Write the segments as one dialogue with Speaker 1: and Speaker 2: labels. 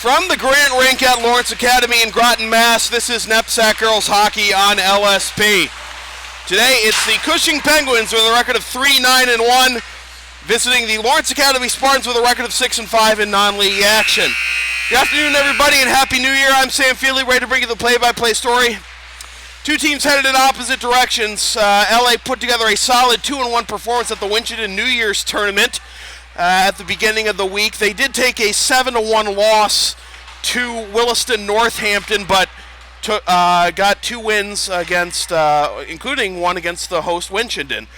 Speaker 1: From the Grant Rink at Lawrence Academy in Groton, Mass., this is NEPSAC Girls Hockey on LSP. Today it's the Cushing Penguins with a record of 3-9-1, visiting the Lawrence Academy Spartans with a record of 6-5 in non-league action. Good afternoon, everybody, and Happy New Year. I'm Sam Feely, ready to bring you the play-by-play story. Two teams headed in opposite directions. LA put together a solid 2-1 performance at the Winchendon New Year's tournament at the beginning of the week. They did take a 7-1 loss to Williston Northampton, but got two wins against, including one against the host Winchendon.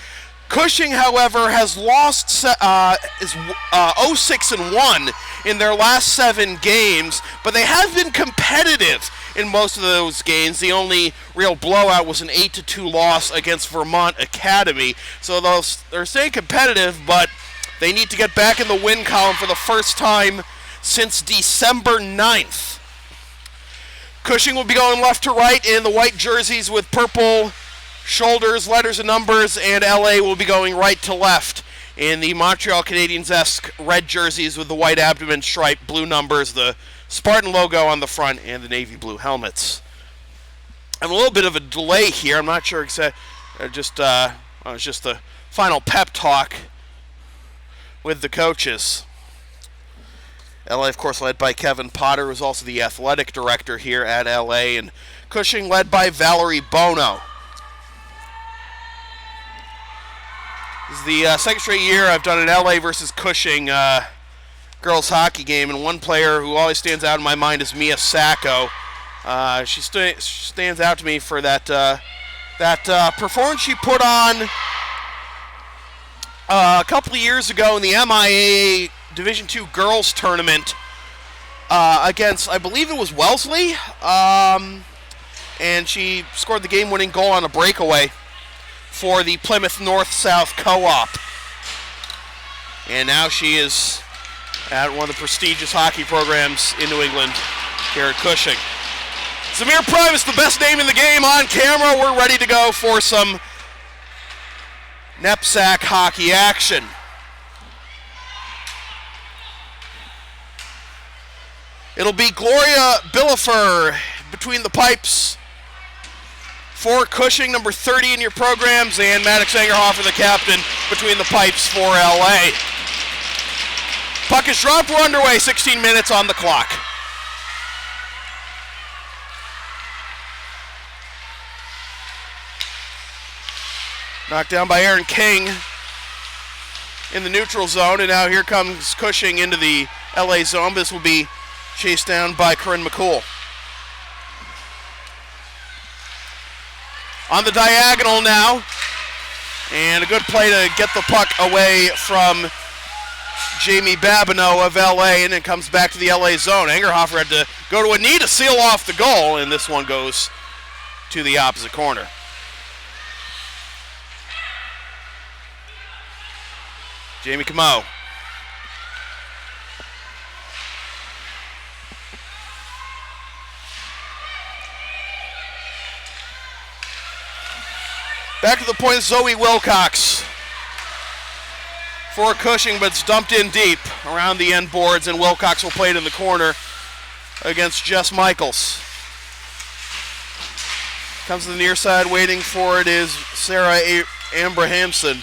Speaker 1: Cushing, however, has lost 0-6-1 in their last 7 games, but they have been competitive in most of those games. The only real blowout was an 8-2 loss against Vermont Academy. So they're staying competitive, but they need to get back in the win column for the first time since December 9th. Cushing will be going left to right in the white jerseys with purple shoulders, letters, and numbers, and LA will be going right to left in the Montreal Canadiens-esque red jerseys with the white abdomen stripe, blue numbers, the Spartan logo on the front, and the navy blue helmets. I have a little bit of a delay here. I'm not sure exactly. It's just the final pep talk with the coaches. LA, of course, led by Kevin Potter, who's also the athletic director here at LA, and Cushing led by Valerie Bono. This is the second straight year I've done an LA versus Cushing girls hockey game, and one player who always stands out in my mind is Mia Sacco. She stands out to me for that performance she put on a couple of years ago in the MIAA Division II girls tournament against, I believe it was Wellesley, and she scored the game-winning goal on a breakaway for the Plymouth North-South Co-op. And now she is at one of the prestigious hockey programs in New England here at Cushing. Zamir Primus, the best name in the game, on camera. We're ready to go for some NEPSAC hockey action. It'll be Gloria Billifer between the pipes for Cushing, number 30 in your programs, and Maddox Angerhoffer, the captain, between the pipes for LA. Puck is dropped, we're underway, 16 minutes on the clock. Knocked down by Aaron King in the neutral zone, and now here comes Cushing into the LA zone. This will be chased down by Corinne McCool. On the diagonal now, and a good play to get the puck away from Jamie Babineau of LA, and it comes back to the LA zone. Angerhoffer had to go to a knee to seal off the goal, and this one goes to the opposite corner. Jamie Camo. Back to the point, Zoe Wilcox for Cushing, but it's dumped in deep around the end boards, and Wilcox will play it in the corner against Jess Michaels. Comes to the near side, waiting for it is Sarah Abrahamson.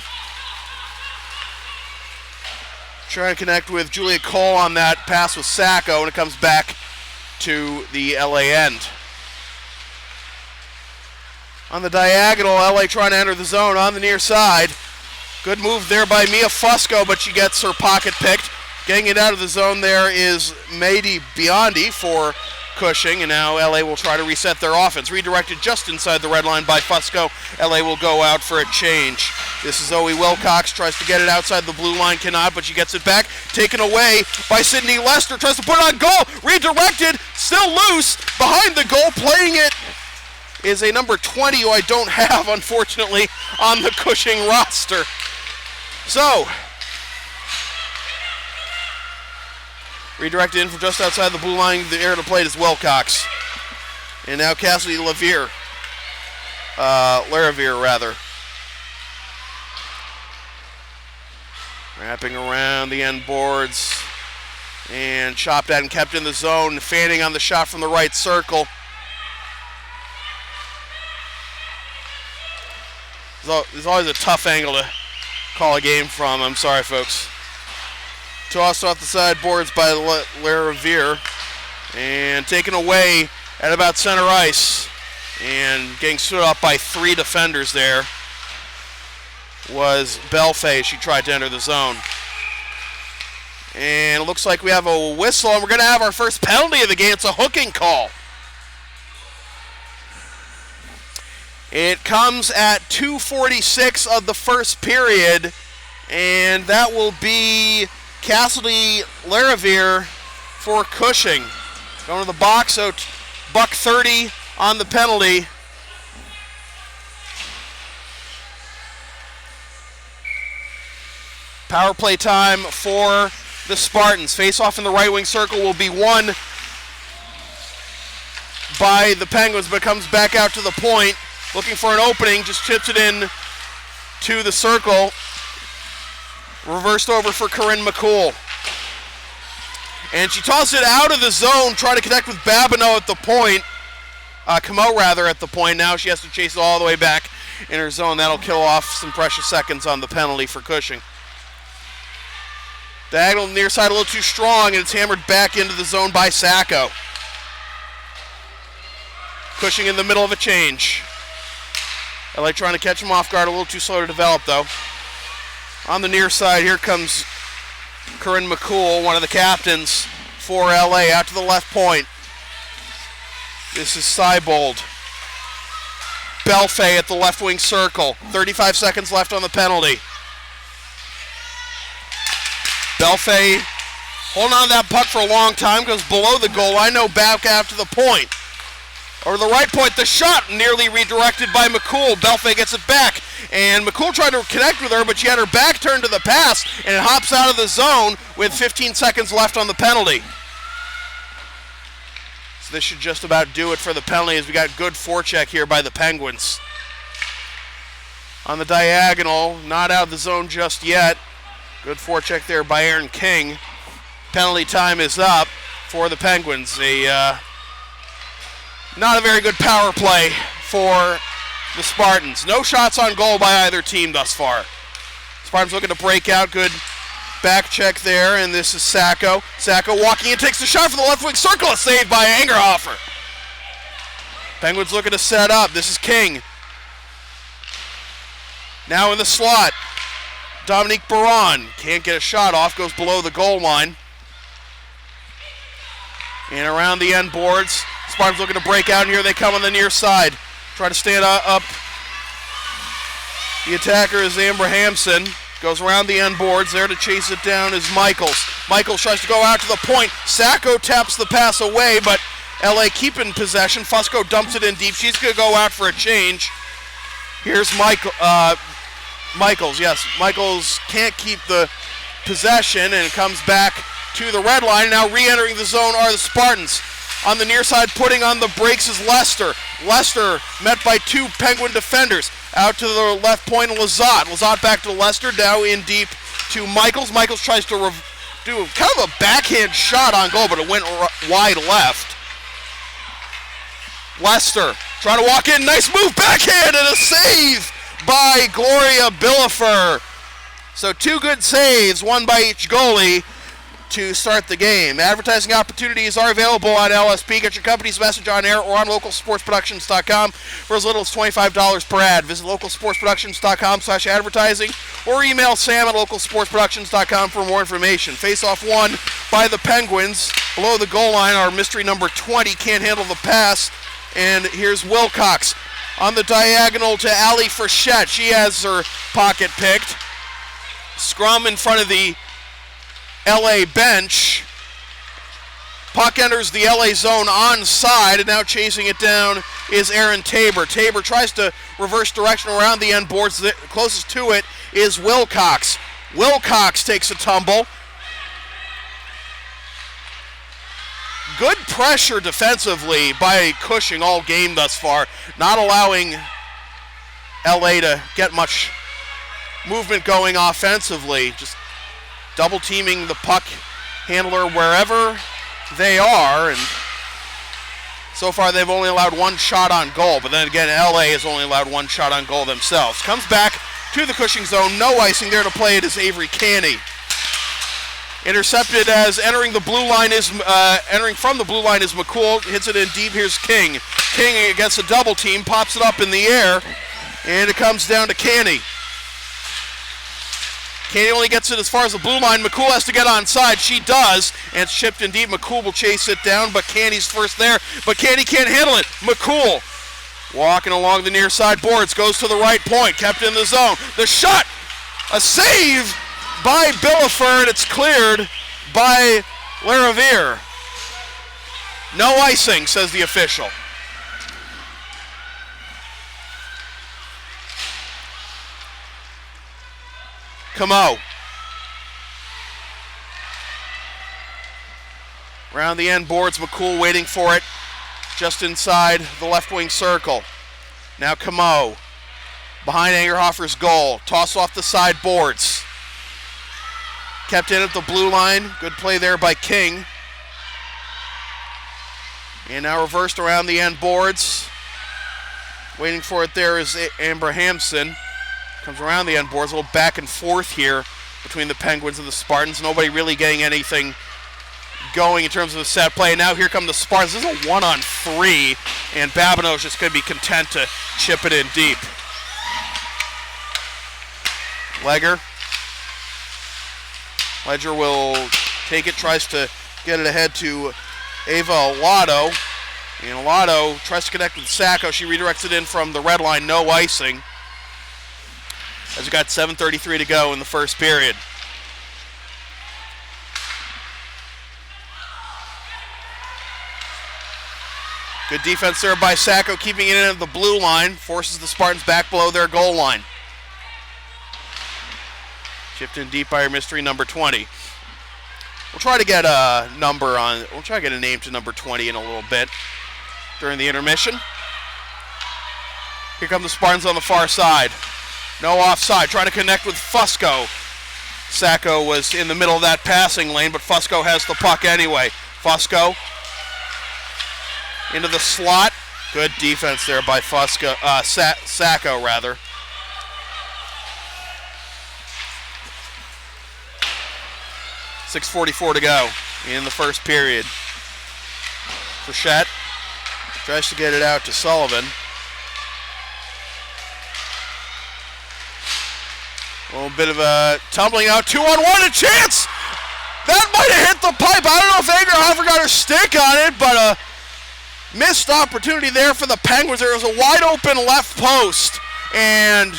Speaker 1: Trying to connect with Julia Cole on that pass with Sacco, and it comes back to the LA end. On the diagonal, LA trying to enter the zone on the near side. Good move there by Mia Fusco, but she gets her pocket picked. Getting it out of the zone there is Mady Biondi for Cushing, and now LA will try to reset their offense. Redirected just inside the red line by Fusco. LA will go out for a change. This is Zoe Wilcox, tries to get it outside the blue line, cannot, but she gets it back. Taken away by Sydney Lester, tries to put it on goal. Redirected, still loose, behind the goal, playing it is a number 20 who I don't have, unfortunately, on the Cushing roster. So, redirected in from just outside the blue line. The air to plate is Wilcox. And now Cassidy Laravere, Wrapping around the end boards. And chopped at and kept in the zone. Fanning on the shot from the right circle. There's always a tough angle to call a game from. I'm sorry, folks. Tossed off the sideboards by Lariviere. And taken away at about center ice. And getting stood up by 3 defenders there was Belfay. She tried to enter the zone. And it looks like we have a whistle, and we're going to have our first penalty of the game. It's a hooking call. It comes at 2:46 of the first period, and that will be Cassidy Lariviere for Cushing. Going to the box, so $1.30 on the penalty. Power play time for the Spartans. Face-off in the right wing circle will be won by the Penguins, but comes back out to the point. Looking for an opening, just chips it in to the circle. Reversed over for Corinne McCool. And she tosses it out of the zone, trying to connect with Babineau at the point. Camo rather at the point. Now she has to chase it all the way back in her zone. That'll kill off some precious seconds on the penalty for Cushing. Diagonal near side a little too strong, and it's hammered back into the zone by Sacco. Cushing in the middle of a change. LA trying to catch him off guard, a little too slow to develop though. On the near side, here comes Corinne McCool, one of the captains for LA, out to the left point. This is Seibold. Belfay at the left wing circle. 35 seconds left on the penalty. Belfay holding on to that puck for a long time, goes below the goal line, no back out to the point. Over the right point, the shot nearly redirected by McCool. Belfay gets it back, and McCool tried to connect with her, but she had her back turned to the pass, and it hops out of the zone with 15 seconds left on the penalty. So this should just about do it for the penalty, as we got good forecheck here by the Penguins. On the diagonal, not out of the zone just yet. Good forecheck there by Aaron King. Penalty time is up for the Penguins. Not a very good power play for the Spartans. No shots on goal by either team thus far. Spartans looking to break out. Good back check there, and this is Sacco. Sacco walking in, takes the shot for the left wing circle. A save by Angerhoffer. Penguins looking to set up. This is King. Now in the slot. Dominique Baron can't get a shot off, goes below the goal line. And around the end boards, Spartans looking to break out, and here they come on the near side. Try to stand up. The attacker is Abrahamson. Goes around the end boards. There to chase it down is Michaels. Michaels tries to go out to the point. Sacco taps the pass away, but LA keeping possession. Fusco dumps it in deep. She's going to go out for a change. Here's Michaels, yes. Michaels can't keep the possession, and it comes back to the red line. Now re-entering the zone are the Spartans. On the near side, putting on the brakes is Lester. Lester met by 2 Penguin defenders. Out to the left point, Lizotte. Lizotte back to Lester, now in deep to Michaels. Michaels tries to do kind of a backhand shot on goal, but it went wide left. Lester trying to walk in. Nice move, backhand, and a save by Gloria Billefer. So 2 good saves, 1 by each goalie to start the game. Advertising opportunities are available on LSP. Get your company's message on air or on localsportsproductions.com for as little as $25 per ad. Visit localsportsproductions.com/advertising or email Sam at localsportsproductions.com for more information. Face-off won by the Penguins. Below the goal line, our mystery number 20 can't handle the pass. And here's Wilcox. On the diagonal to Ali Frechette. She has her pocket picked. Scrum in front of the LA bench. Puck enters the LA zone onside, and now chasing it down is Aaron Tabor. Tabor tries to reverse direction around the end boards. The closest to it is Wilcox. Wilcox takes a tumble. Good pressure defensively by Cushing all game thus far, not allowing LA to get much movement going offensively. Just double teaming the puck handler wherever they are, and so far they've only allowed one shot on goal, but then again LA has only allowed one shot on goal themselves. Comes back to the Cushing zone, no icing there to play it is Avery Canny. Intercepted as entering from the blue line is McCool, hits it in deep, here's King. King against a double team, pops it up in the air, and it comes down to Canny. Canny only gets it as far as the blue line. McCool has to get onside. She does, and it's chipped in deep. McCool will chase it down, but Canny's first there. But Canny can't handle it. McCool walking along the near side boards, goes to the right point, kept in the zone. The shot, a save by Billafer, and it's cleared by Laravere. No icing, says the official. Camo. Around the end boards, McCool waiting for it just inside the left wing circle. Now Camo behind Angerhoffer's goal. Toss off the side boards. Kept in at the blue line. Good play there by King. And now reversed around the end boards. Waiting for it there is Amber Hampson. Comes around the end boards, a little back and forth here between the Penguins and the Spartans. Nobody really getting anything going in terms of the set play. And now here come the Spartans. This is a 1-on-3, and Babineau's just going to be content to chip it in deep. Ledger will take it, tries to get it ahead to Ava Lotto. And Lotto tries to connect with Sacco. She redirects it in from the red line, no icing. As we got 7:33 to go in the first period. Good defense there by Sacco, keeping it in at the blue line, forces the Spartans back below their goal line. Chipped in deep by our mystery number 20. We'll try to get a name to number 20 in a little bit during the intermission. Here come the Spartans on the far side. No offside, trying to connect with Fusco. Sacco was in the middle of that passing lane, but Fusco has the puck anyway. Fusco into the slot. Good defense there by Fusco, Sacco rather. .6:44 to go in the first period. Frechette tries to get it out to Sullivan. A little bit of a tumbling out, 2-on-1, a chance! That might have hit the pipe. I don't know if Angerhoffer got her stick on it, but a missed opportunity there for the Penguins. There was a wide open left post, and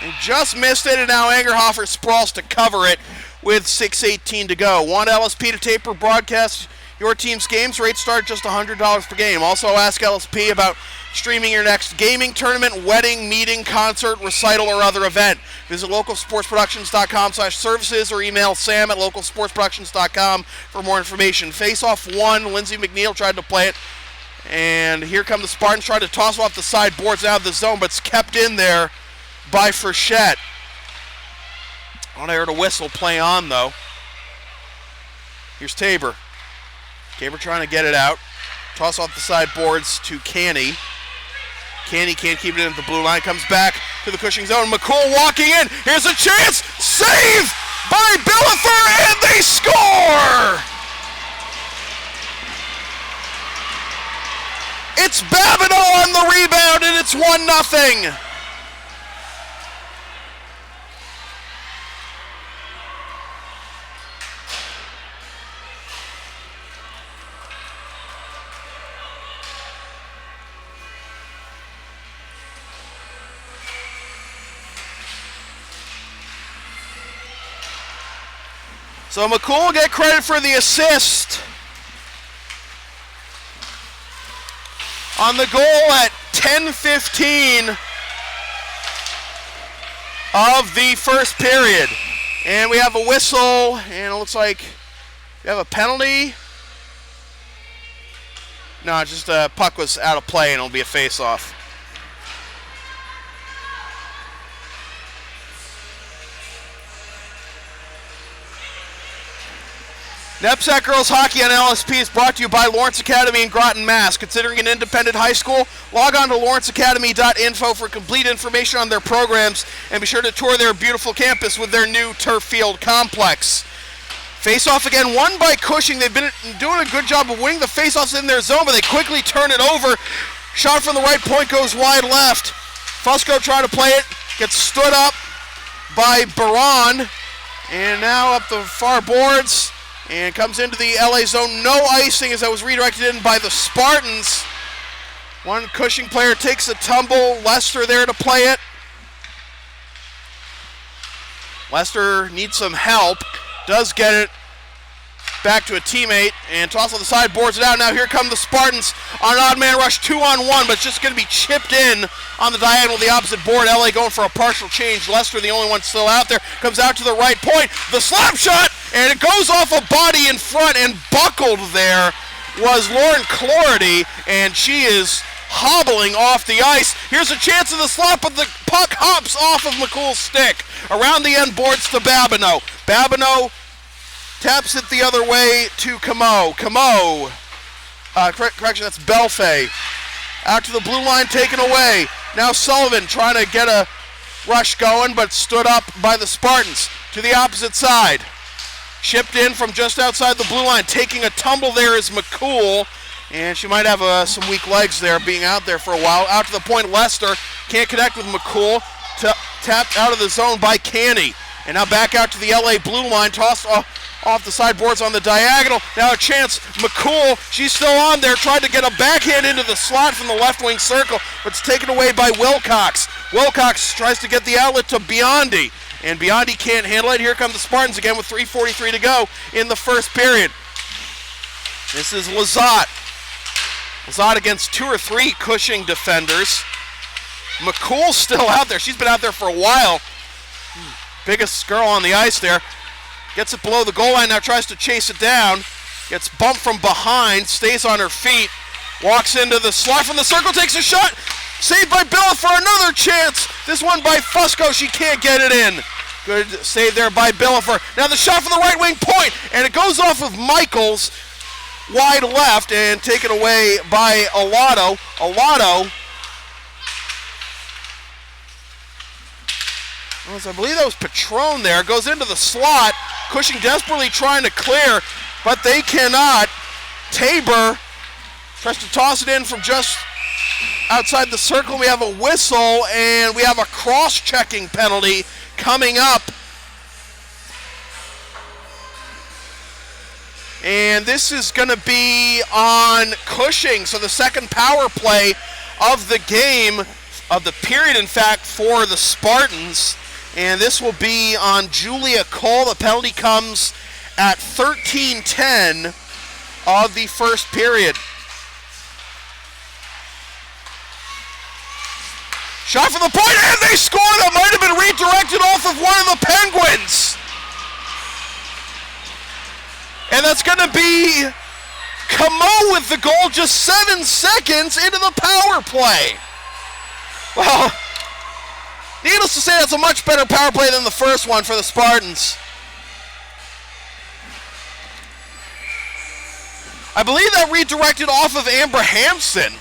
Speaker 1: they just missed it, and now Angerhoffer sprawls to cover it with 6:18 to go. Want LSP to tape or broadcast your team's games? Rates start just $100 per game. Also ask LSP about streaming your next gaming tournament, wedding, meeting, concert, recital, or other event. Visit localsportsproductions.com/services or email sam@localsportsproductions.com for more information. Face-off 1, Lindsay McNeil tried to play it. And here come the Spartans, trying to toss off the side boards out of the zone, but it's kept in there by Frechette. I heard a whistle play on, though. Here's Tabor. Tabor trying to get it out. Toss off the side boards to Canny. Canny can't keep it in the blue line. Comes back to the Cushing zone. McCool walking in. Here's a chance. Save by Billafer, and they score! It's Babineau on the rebound, and it's 1-0. So McCool will get credit for the assist on the goal at 10:15 of the first period. And we have a whistle, and it looks like we have a penalty. No, just a puck was out of play, and it'll be a face-off. NEPSAC Girls Hockey on LSP is brought to you by Lawrence Academy in Groton, Mass. Considering an independent high school, log on to lawrenceacademy.info for complete information on their programs, and be sure to tour their beautiful campus with their new turf field complex. Face-off again, won by Cushing. They've been doing a good job of winning the face-offs in their zone, but they quickly turn it over. Shot from the right point goes wide left. Fusco trying to play it, gets stood up by Baron, and now up the far boards. And comes into the LA zone. No icing as that was redirected in by the Spartans. One Cushing player takes a tumble. Lester there to play it. Lester needs some help. Does get it back to a teammate. And toss on the side, boards it out. Now here come the Spartans on an odd man rush, 2-on-1, but it's just going to be chipped in on the diagonal of the opposite board. LA going for a partial change. Lester, the only one still out there, comes out to the right point. The slap shot! And it goes off a body in front, and buckled there was Lauren Clority, and she is hobbling off the ice. Here's a chance of the slap, but the puck hops off of McCool's stick. Around the end boards to Babineau. Babineau taps it the other way to Camo. Correction, that's Belfay. Out to the blue line, taken away. Now Sullivan trying to get a rush going, but stood up by the Spartans. To the opposite side. Shipped in from just outside the blue line. Taking a tumble there is McCool. And she might have some weak legs there, being out there for a while. Out to the point, Lester can't connect with McCool. Tapped out of the zone by Canny. And now back out to the LA blue line. Tossed off the sideboards on the diagonal. Now a chance. McCool, she's still on there. Tried to get a backhand into the slot from the left wing circle, but it's taken away by Wilcox. Wilcox tries to get the outlet to Biondi. And Biondi can't handle it. Here come the Spartans again with 3:43 to go in the first period. This is Lazat. Lazat against 2 or 3 Cushing defenders. McCool's still out there. She's been out there for a while. Biggest girl on the ice there. Gets it below the goal line, now tries to chase it down. Gets bumped from behind, stays on her feet. Walks into the slot from the circle, takes a shot. Saved by Billa for another chance. This one by Fusco, she can't get it in. Good save there by Billifer. Now the shot from the right wing point, and it goes off of Michaels, wide left, and taken away by Alato. I believe that was Patron there. Goes into the slot. Cushing desperately trying to clear, but they cannot. Tabor tries to toss it in from just outside the circle. We have a whistle, and we have a cross-checking penalty coming up. And this is going to be on Cushing. So the second power play of the game, of the period, in fact, for the Spartans. And this will be on Julia Cole. The penalty comes at 13:10 of the first period. Shot from the point, and they scored! That might have been redirected off of one of the Penguins. And that's going to be Camo with the goal just 7 seconds into the power play. Well, needless to say, that's a much better power play than the first one for the Spartans. I believe that redirected off of Amber Hampson.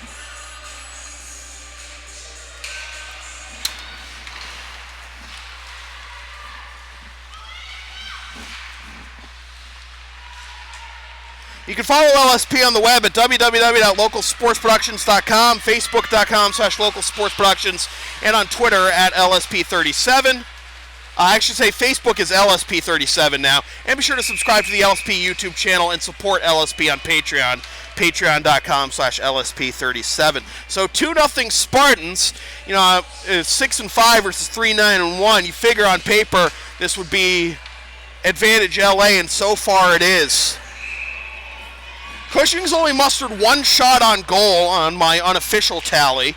Speaker 1: You can follow LSP on the web at www.localsportsproductions.com, facebook.com/localsportsproductions, and on Twitter at LSP37. I should say Facebook is LSP37 now. And be sure to subscribe to the LSP YouTube channel and support LSP on Patreon, patreon.com/LSP37. So 2-0 Spartans, you know, 6-5 versus 3-9-1. You figure on paper this would be advantage LA, and so far it is. Cushing's only mustered 1 shot on goal on my unofficial tally.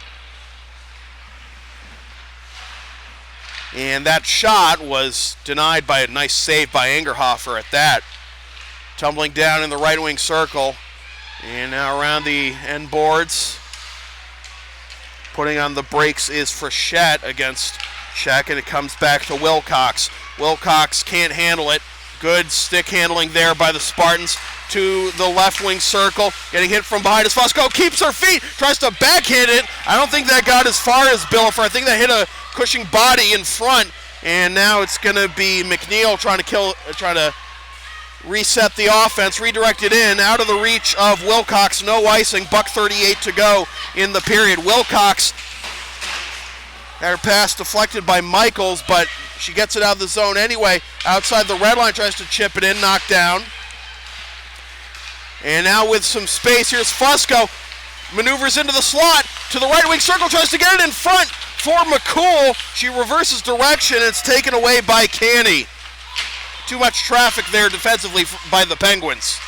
Speaker 1: And that shot was denied by a nice save by Angerhoffer at that. Tumbling down in the right wing circle. And now around the end boards. Putting on the brakes is Frechette against Czech, and it comes back to Wilcox. Wilcox can't handle it. Good stick handling there by the Spartans to the left wing circle. Getting hit from behind as Fusco keeps her feet, tries to backhand it. I don't think that got as far as Billefer. I think that hit a Cushing body in front. And now it's going to be McNeil trying to reset the offense, redirect it in, out of the reach of Wilcox. No icing, $1:38 to go in the period. Wilcox had her pass deflected by Michaels, but she gets it out of the zone anyway. Outside the red line, tries to chip it in, knocked down. And now with some space, here's Fusco. Maneuvers into the slot, to the right wing circle, tries to get it in front for McCool. She reverses direction, it's taken away by Canny. Too much traffic there defensively by the Penguins.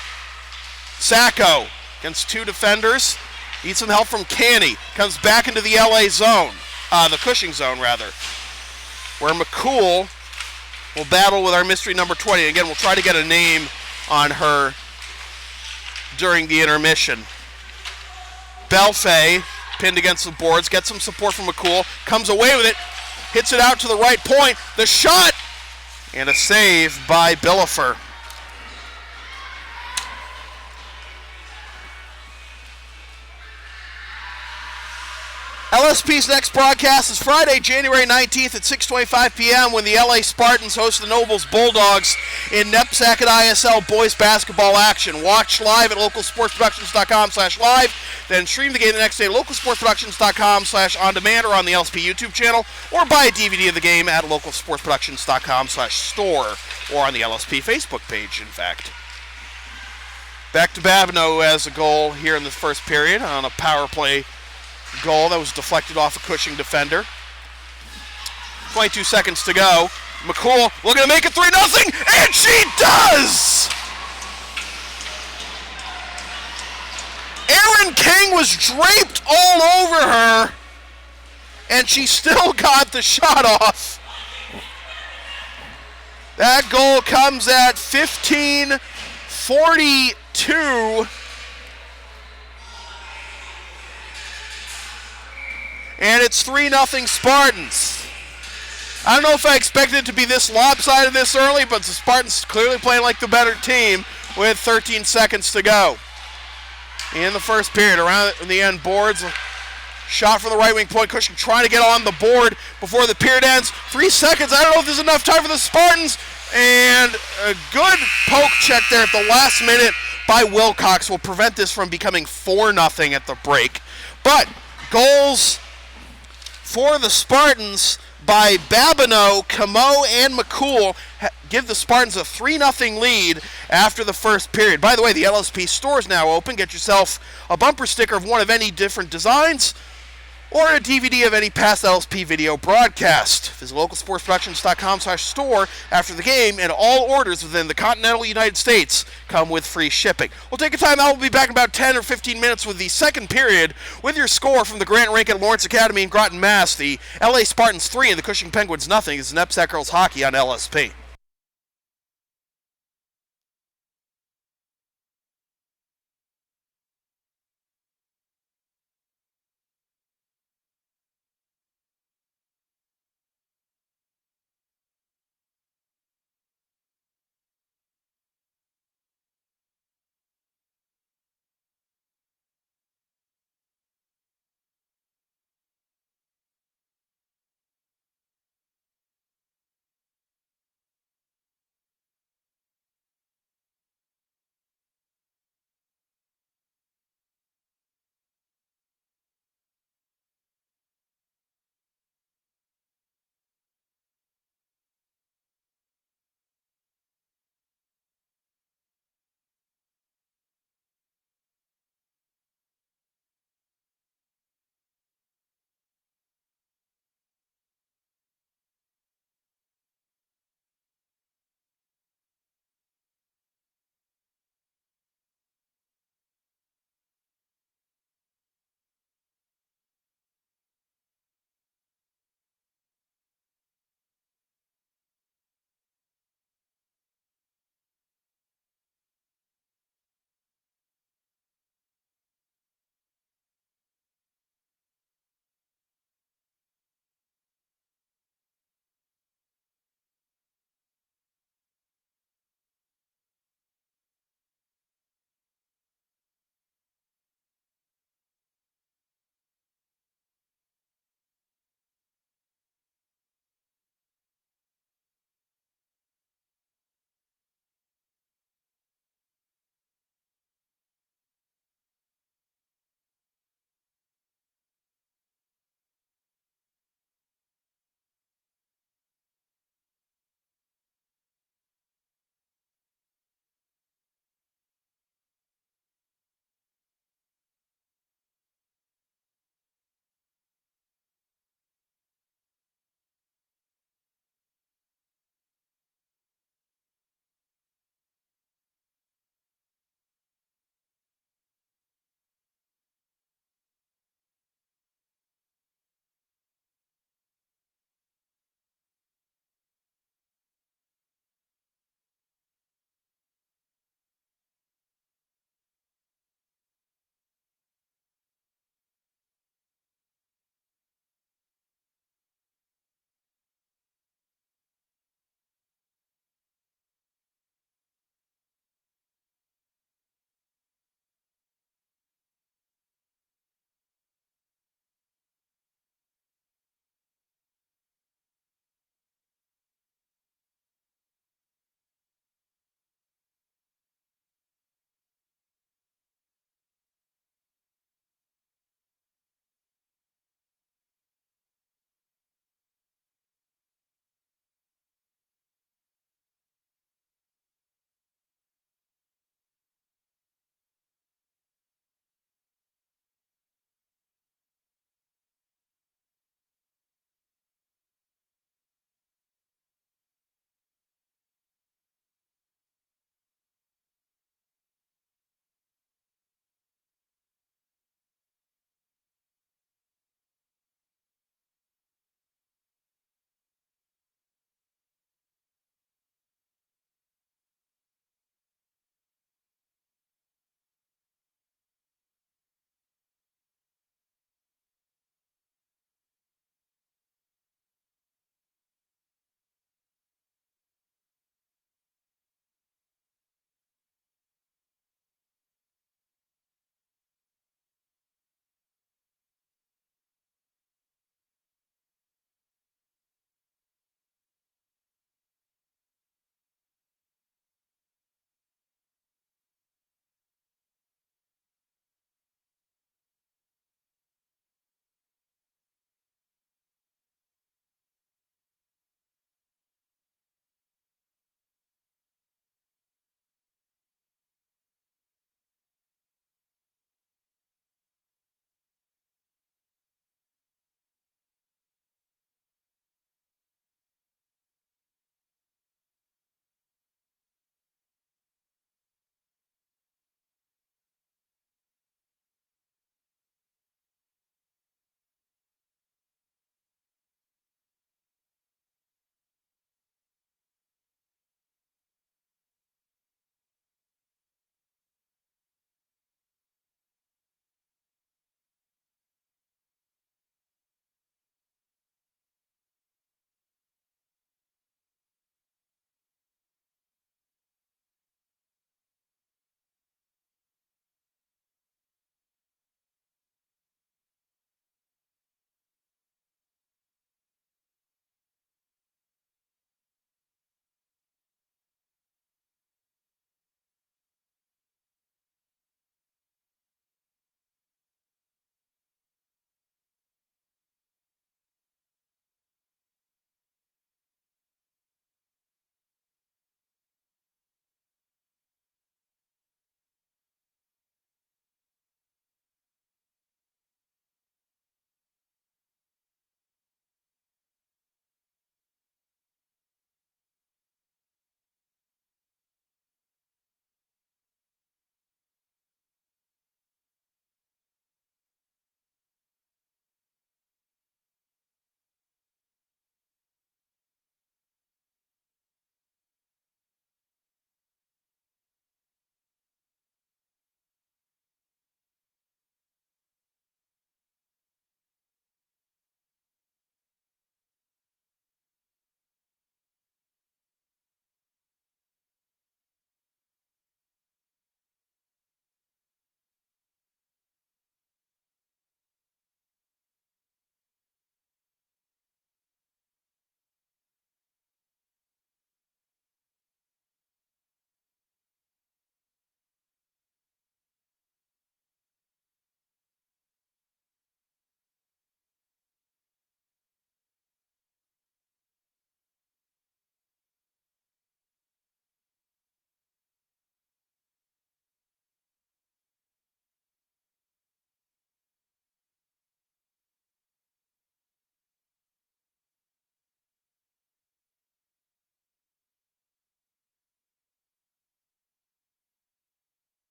Speaker 1: Sacco against two defenders. Needs some help from Canny. Comes back into the LA zone. The Cushing zone, rather. Where McCool will battle with our mystery number 20. Again, we'll try to get a name on her during the intermission. Belfay, pinned against the boards, gets some support from McCool. Comes away with it. Hits it out to the right point. The shot! And a save by Billefer. LSP's next broadcast is Friday, January 19th at 6:25 p.m. when the LA Spartans host the Nobles Bulldogs in NEPSAC and ISL boys basketball action. Watch live at localsportsproductions.com/live, then stream the game the next day at localsportsproductions.com/on-demand or on the LSP YouTube channel, or buy a DVD of the game at localsportsproductions.com/store or on the LSP Facebook page, in fact. Back to Babineau as a goal here in the first period on a power play goal that was deflected off a Cushing defender. 22 seconds to go. McCool looking to make it 3-0, and she does! Erin King was draped all over her, and she still got the shot off. That goal comes at 15:42. And it's 3-0 Spartans. I don't know if I expected it to be this lopsided this early, but the Spartans clearly playing like the better team with 13 seconds to go. In the first period, around the end boards, shot from the right wing point. Cushing trying to get on the board before the period ends. 3 seconds, I don't know if there's enough time for the Spartans. And a good poke check there at the last minute by Wilcox will prevent this from becoming 4-0 at the break. But goals for the Spartans by Babineau, Camo, and McCool give the Spartans a 3-0 lead after the first period. By the way, the LSP store is now open. Get yourself a bumper sticker of one of any different designs or a DVD of any past LSP video broadcast. Visit localsportsproductions.com/store after the game, and all orders within the continental United States come with free shipping. We'll take a time out. We'll be back in about 10 or 15 minutes with the second period with your score from the Grant Rink at Lawrence Academy in Groton, Mass. The LA Spartans 3 and the Cushing Penguins nothing. Is NEPSAC Girls Hockey on LSP.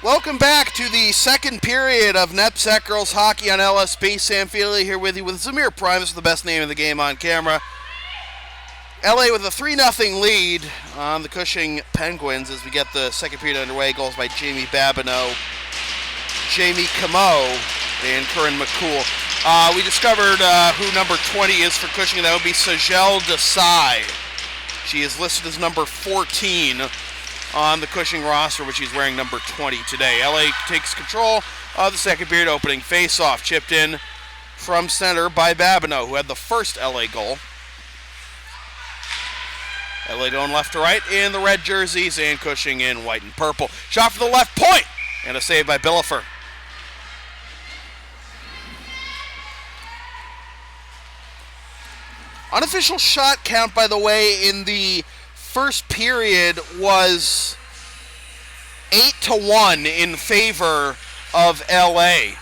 Speaker 1: Welcome back to the second period of NEPSAC Girls Hockey on LSP. Sam Feely here with you with Zamir Primus, the best name in the game on camera. LA with a 3-0 lead on the Cushing Penguins as we get the second period underway. Goals by Jamie Babineau, Jamie Camo, and Corinne McCool. We discovered who number 20 is for Cushing. That would be Sajel Desai. She is listed as number 14 on the Cushing roster, but she's wearing number 20 today. LA takes control of the second period opening face-off. Chipped in from center by Babineau, who had the first LA goal. LA going left to right in the red jerseys and Cushing in white and purple. Shot for the left point and a save by Billefer. Unofficial shot count, by the way, in the first period was 8-1 in favor of LA.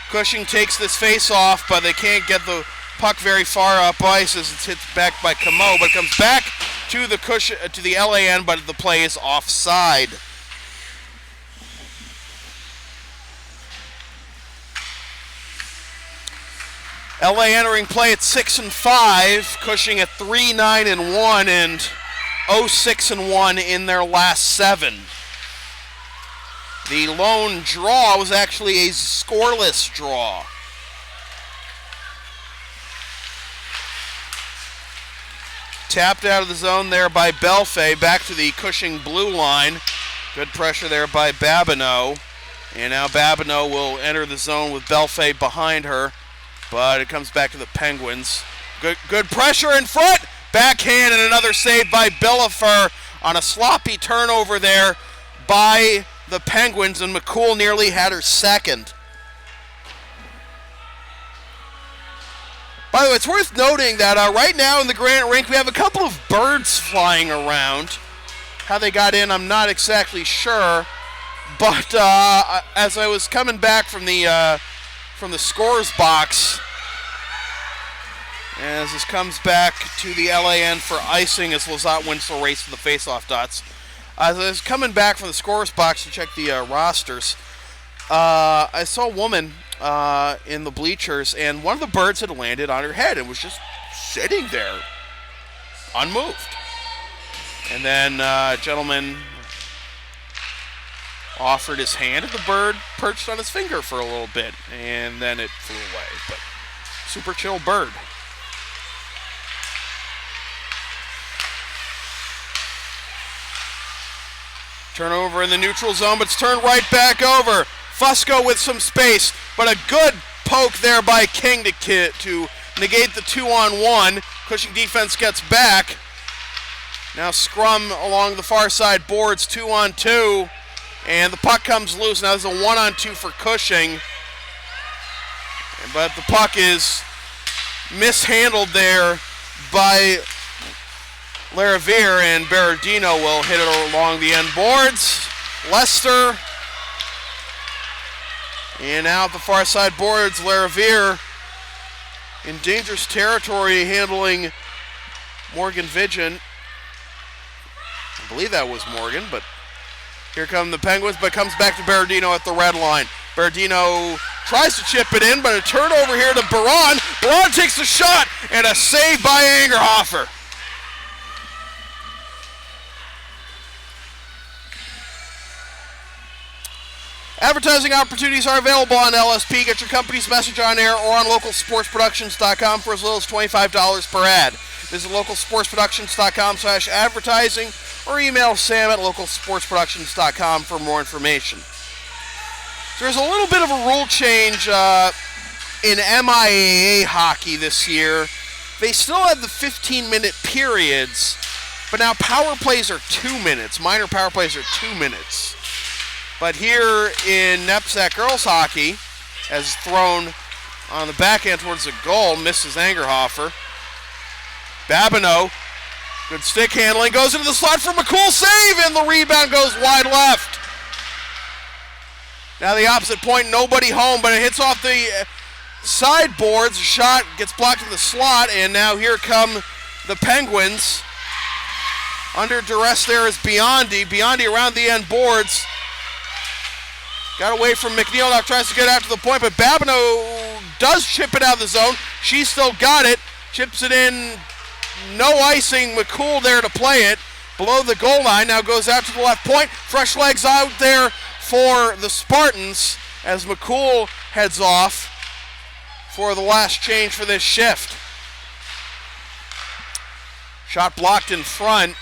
Speaker 1: Cushing takes this face off, but they can't get the puck very far up ice as it's hit back by Camo, but it comes back to the LA end, but the play is offside. LA entering play at 6-5, Cushing at 3-9-1 and 0-6-1 in their last 7. The lone draw was actually a scoreless draw. Tapped out of the zone there by Belfay, back to the Cushing blue line. Good pressure there by Babineau. And now Babineau will enter the zone with Belfay behind her. But it comes back to the Penguins. Good pressure in front. Backhand and another save by Billefer on a sloppy turnover there by the Penguins. And McCool nearly had her second. By the way, it's worth noting that right now in the Grant Rink, we have a couple of birds flying around. How they got in, I'm not exactly sure. But as I was coming back from the scores box, as this comes back to the LA end for icing as Lazat wins the race to the face-off dots. As I was coming back from the scores box to check the rosters, I saw a woman in the bleachers, and one of the birds had landed on her head and was just sitting there, unmoved. And then a gentleman offered his hand, and the bird perched on his finger for a little bit, and then it flew away. But super chill bird. Turnover in the neutral zone, but it's turned right back over. Fusco with some space, but a good poke there by King to negate the 2-on-1. Cushing defense gets back. Now scrum along the far side boards, 2-on-2. And the puck comes loose. Now there's a 1-on-2 for Cushing. But the puck is mishandled there by Lariviere, and Berardino will hit it along the end boards. Lester. And now at the far side boards, Lariviere in dangerous territory handling Morgan Vigent. I believe that was Morgan, but here come the Penguins, but comes back to Berardino at the red line. Berardino tries to chip it in, but a turnover here to Baron. Baron takes the shot, and a save by Angerhoffer. Advertising opportunities are available on LSP. Get your company's message on air or on localsportsproductions.com for as little as $25 per ad. Visit localsportsproductions.com/advertising or email Sam at localsportsproductions.com for more information. So there's a little bit of a rule change in MIAA hockey this year. They still have the 15-minute periods, but now power plays are 2 minutes. Minor power plays are 2 minutes. But here in NEPSAC girls hockey, as thrown on the backhand towards the goal, misses Angerhoffer. Babineau, good stick handling, goes into the slot for McCool, save, and the rebound goes wide left. Now the opposite point, nobody home, but it hits off the sideboards. The shot gets blocked in the slot, and now here come the Penguins. Under duress there is Biondi. Biondi around the end boards. Got away from McNeil, now tries to get out to the point, but Babineau does chip it out of the zone. She still got it. Chips it in. No icing. McCool there to play it. Below the goal line, now goes out to the left point. Fresh legs out there for the Spartans as McCool heads off for the last change for this shift. Shot blocked in front.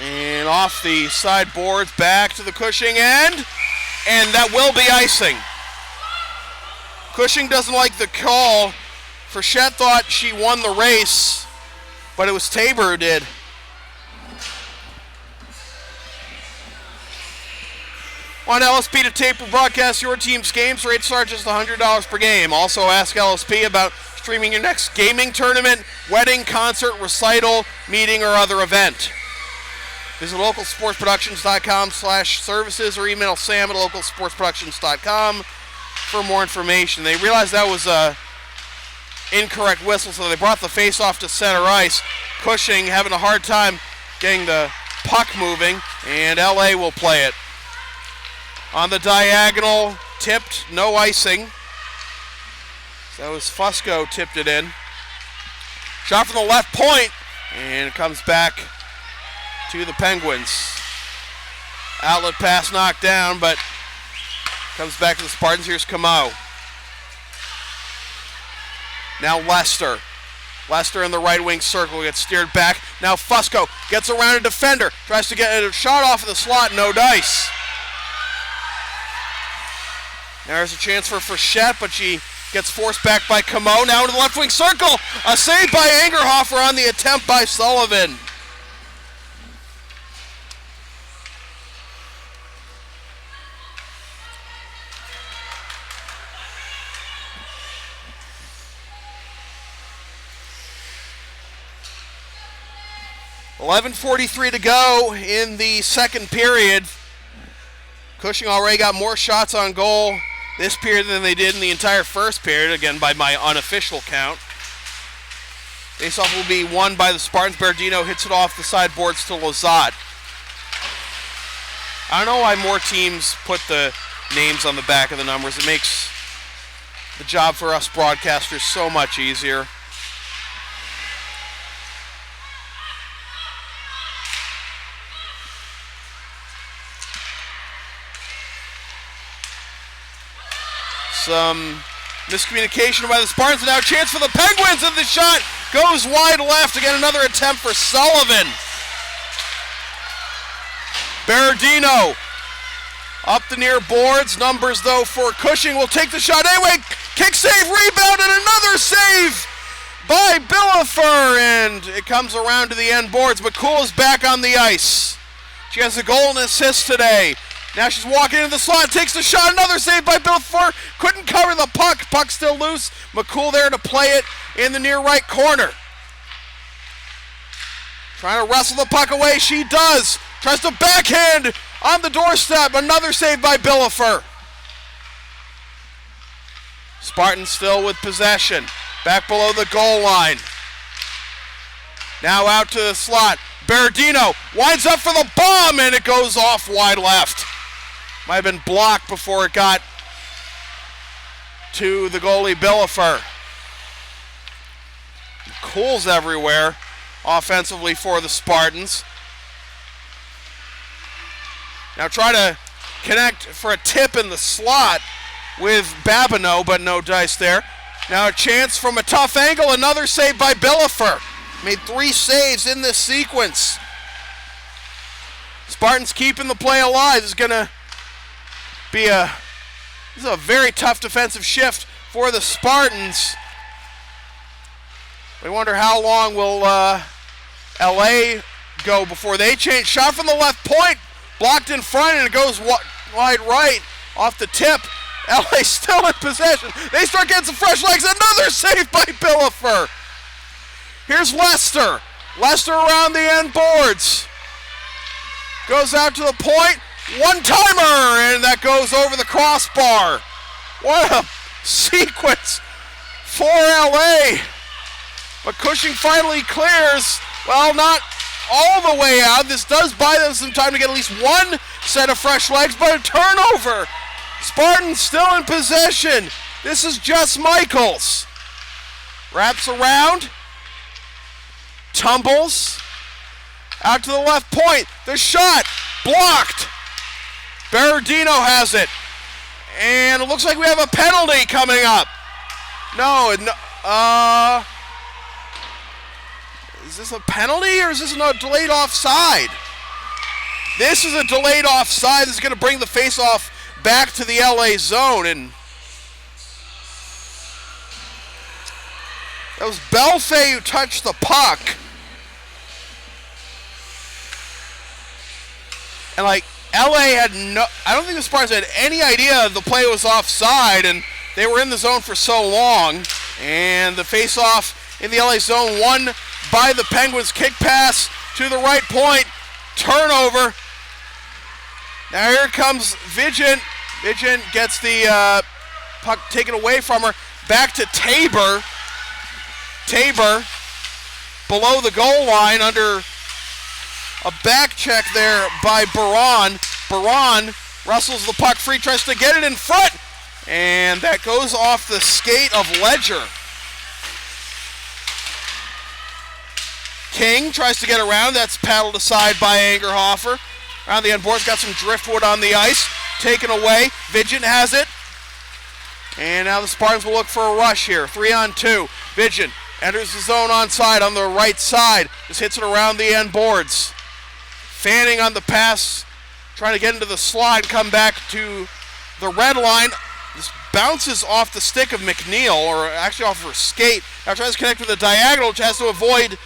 Speaker 1: And off the sideboards, back to the Cushing end. And that will be icing. Cushing doesn't like the call. Frechette thought she won the race, but it was Tabor who did. On LSP to tape or broadcast your team's games, rates are just $100 per game. Also ask LSP about streaming your next gaming tournament, wedding, concert, recital, meeting, or other event. Visit localsportsproductions.com/services or email Sam at localsportsproductions.com for more information. They realized that was a incorrect whistle, so they brought the face-off to center ice. Cushing having a hard time getting the puck moving, and LA will play it. On the diagonal, tipped, no icing. So as Fusco tipped it in. Shot from the left point, and it comes back to the Penguins. Outlet pass knocked down, but comes back to the Spartans. Here's Camo. Now Lester. Lester in the right wing circle gets steered back. Now Fusco gets around a defender. Tries to get a shot off of the slot, no dice. There's a chance for Frechette, but she gets forced back by Camo. Now into the left wing circle. A save by Angerhoffer on the attempt by Sullivan. .43 to go in the second period. Cushing already got more shots on goal this period than they did in the entire first period, again by my unofficial count. Faceoff will be won by the Spartans. Berdino hits it off the sideboards to Lazat. I don't know why more teams put the names on the back of the numbers. It makes the job for us broadcasters so much easier. Some miscommunication by the Spartans. Now a chance for the Penguins, and the shot goes wide left. Again, another attempt for Sullivan. Berardino up the near boards. Numbers, though, for Cushing. Will take the shot anyway. Kick save, rebound, and another save by Billefer. And it comes around to the end boards. McCool is back on the ice. She has a goal and assist today. Now she's walking into the slot, takes the shot, another save by Billefer. Couldn't cover the puck. Puck still loose. McCool there to play it in the near right corner. Trying to wrestle the puck away. She does. Tries to backhand on the doorstep. Another save by Billefer. Spartans still with possession. Back below the goal line. Now out to the slot. Berardino winds up for the bomb, and it goes off wide left. Might have been blocked before it got to the goalie Billefer. Cools everywhere offensively for the Spartans. Now try to connect for a tip in the slot with Babineau, but no dice there. Now a chance from a tough angle, another save by Billefer. Made 3 saves in this sequence. Spartans keeping the play alive. This is going to be a very tough defensive shift for the Spartans. We wonder how long will LA go before they change. Shot from the left point, blocked in front, and it goes wide right off the tip. LA still in possession. They start getting some fresh legs. Another save by Billefer. Here's Lester. Lester around the end boards. Goes out to the point. One-timer, and that goes over the crossbar. What a sequence for LA. But Cushing finally clears. Well, not all the way out. This does buy them some time to get at least one set of fresh legs, but a turnover. Spartans still in possession. This is just Michaels. Wraps around. Tumbles. Out to the left point. The shot blocked. Berardino has it. And it looks like we have a penalty coming up. Is this a penalty or is this a delayed offside? This is a delayed offside. This is going to bring the face-off back to the LA zone. And that was Belfay who touched the puck. And LA had I don't think the Spartans had any idea the play was offside, and they were in the zone for so long. And the face-off in the LA zone won by the Penguins. Kick pass to the right point. Turnover. Now here comes Vigent. Vigent gets the puck taken away from her. Back to Tabor. Tabor below the goal line under a back check there by Baron. Baron wrestles the puck free, tries to get it in front, and that goes off the skate of Ledger. King tries to get around. That's paddled aside by Angerhoffer. Around the end boards, got some driftwood on the ice. Taken away. Vigent has it. And now the Spartans will look for a rush here. 3-on-2. Vigent enters the zone onside on the right side. Just hits it around the end boards. Fanning on the pass. Trying to get into the slot and come back to the red line. This bounces off the stick of McNeil, or actually off her skate. Now tries to connect with the diagonal, which has to avoid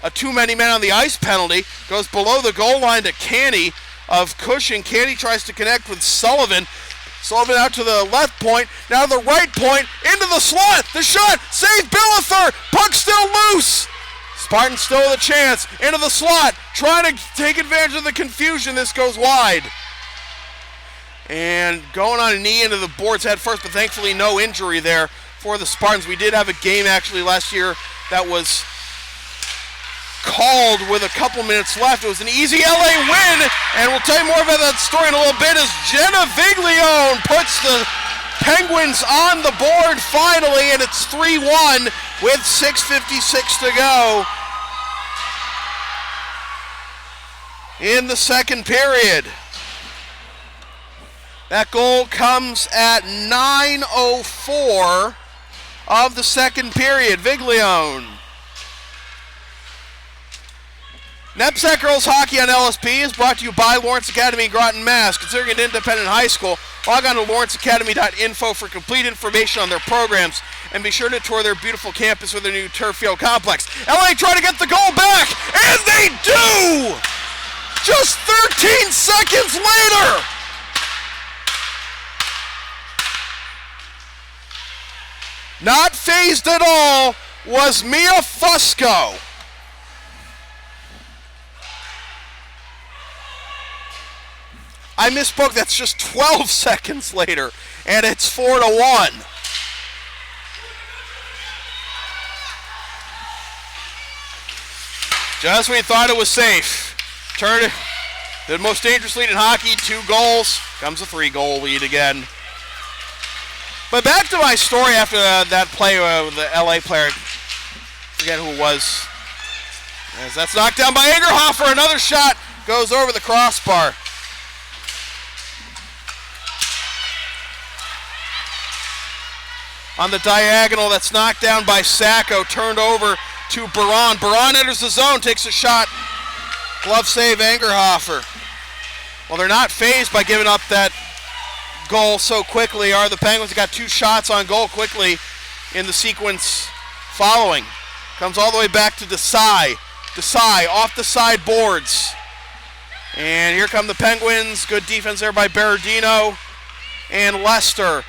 Speaker 1: a too many men on the ice penalty. Goes below the goal line to Canny of Cushing. Canny tries to connect with Sullivan. Sullivan out to the left point. Now the right point. Into the slot. The shot. Save Billither. Puck still loose. Spartans still with a chance. Into the slot. Trying to take advantage of the confusion. This goes wide. And going on a knee into the boards head first, but thankfully no injury there for the Spartans. We did have a game actually last year that was called with a couple minutes left. It was an easy LA win, and we'll tell you more about that story in a little bit as Jenna Viglione puts the Penguins on the board finally, and it's 3-1 with 6:56 to go in the second period. That goal comes at 9:04 of the second period. Viglione. NEPSAC Girls Hockey on LSP is brought to you by Lawrence Academy in Groton, Mass. Considering an independent high school, log on to lawrenceacademy.info for complete information on their programs, and be sure to tour their beautiful campus with their new turf field complex. LA trying to get the goal back, and they do! Just 13 seconds later! Not phased at all was Mia Fusco. I misspoke, that's just 12 seconds later, and it's 4-1. Just when we thought it was safe. Turn it, the most dangerous lead in hockey, 2 goals, comes a 3-goal lead again. But back to my story after that play with the LA player, forget who it was. As that's knocked down by Angerhoffer, another shot goes over the crossbar. On the diagonal, that's knocked down by Sacco, turned over to Baron. Baron enters the zone, takes a shot. Glove save, Angerhoffer. Well, they're not phased by giving up that goal so quickly. Are the Penguins got 2 shots on goal quickly in the sequence following. Comes all the way back to Desai. Desai off the side boards. And here come the Penguins. Good defense there by Berardino and Lester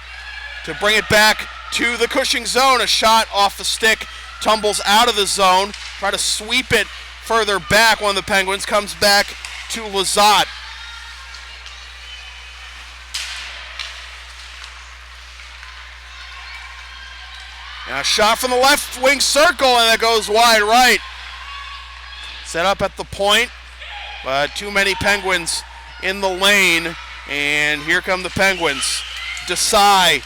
Speaker 1: to bring it back to the Cushing zone. A shot off the stick, tumbles out of the zone. Try to sweep it further back. One of the Penguins comes back to Lizotte. And a shot from the left wing circle, and that goes wide right. Set up at the point, but too many Penguins in the lane. And here come the Penguins. Desai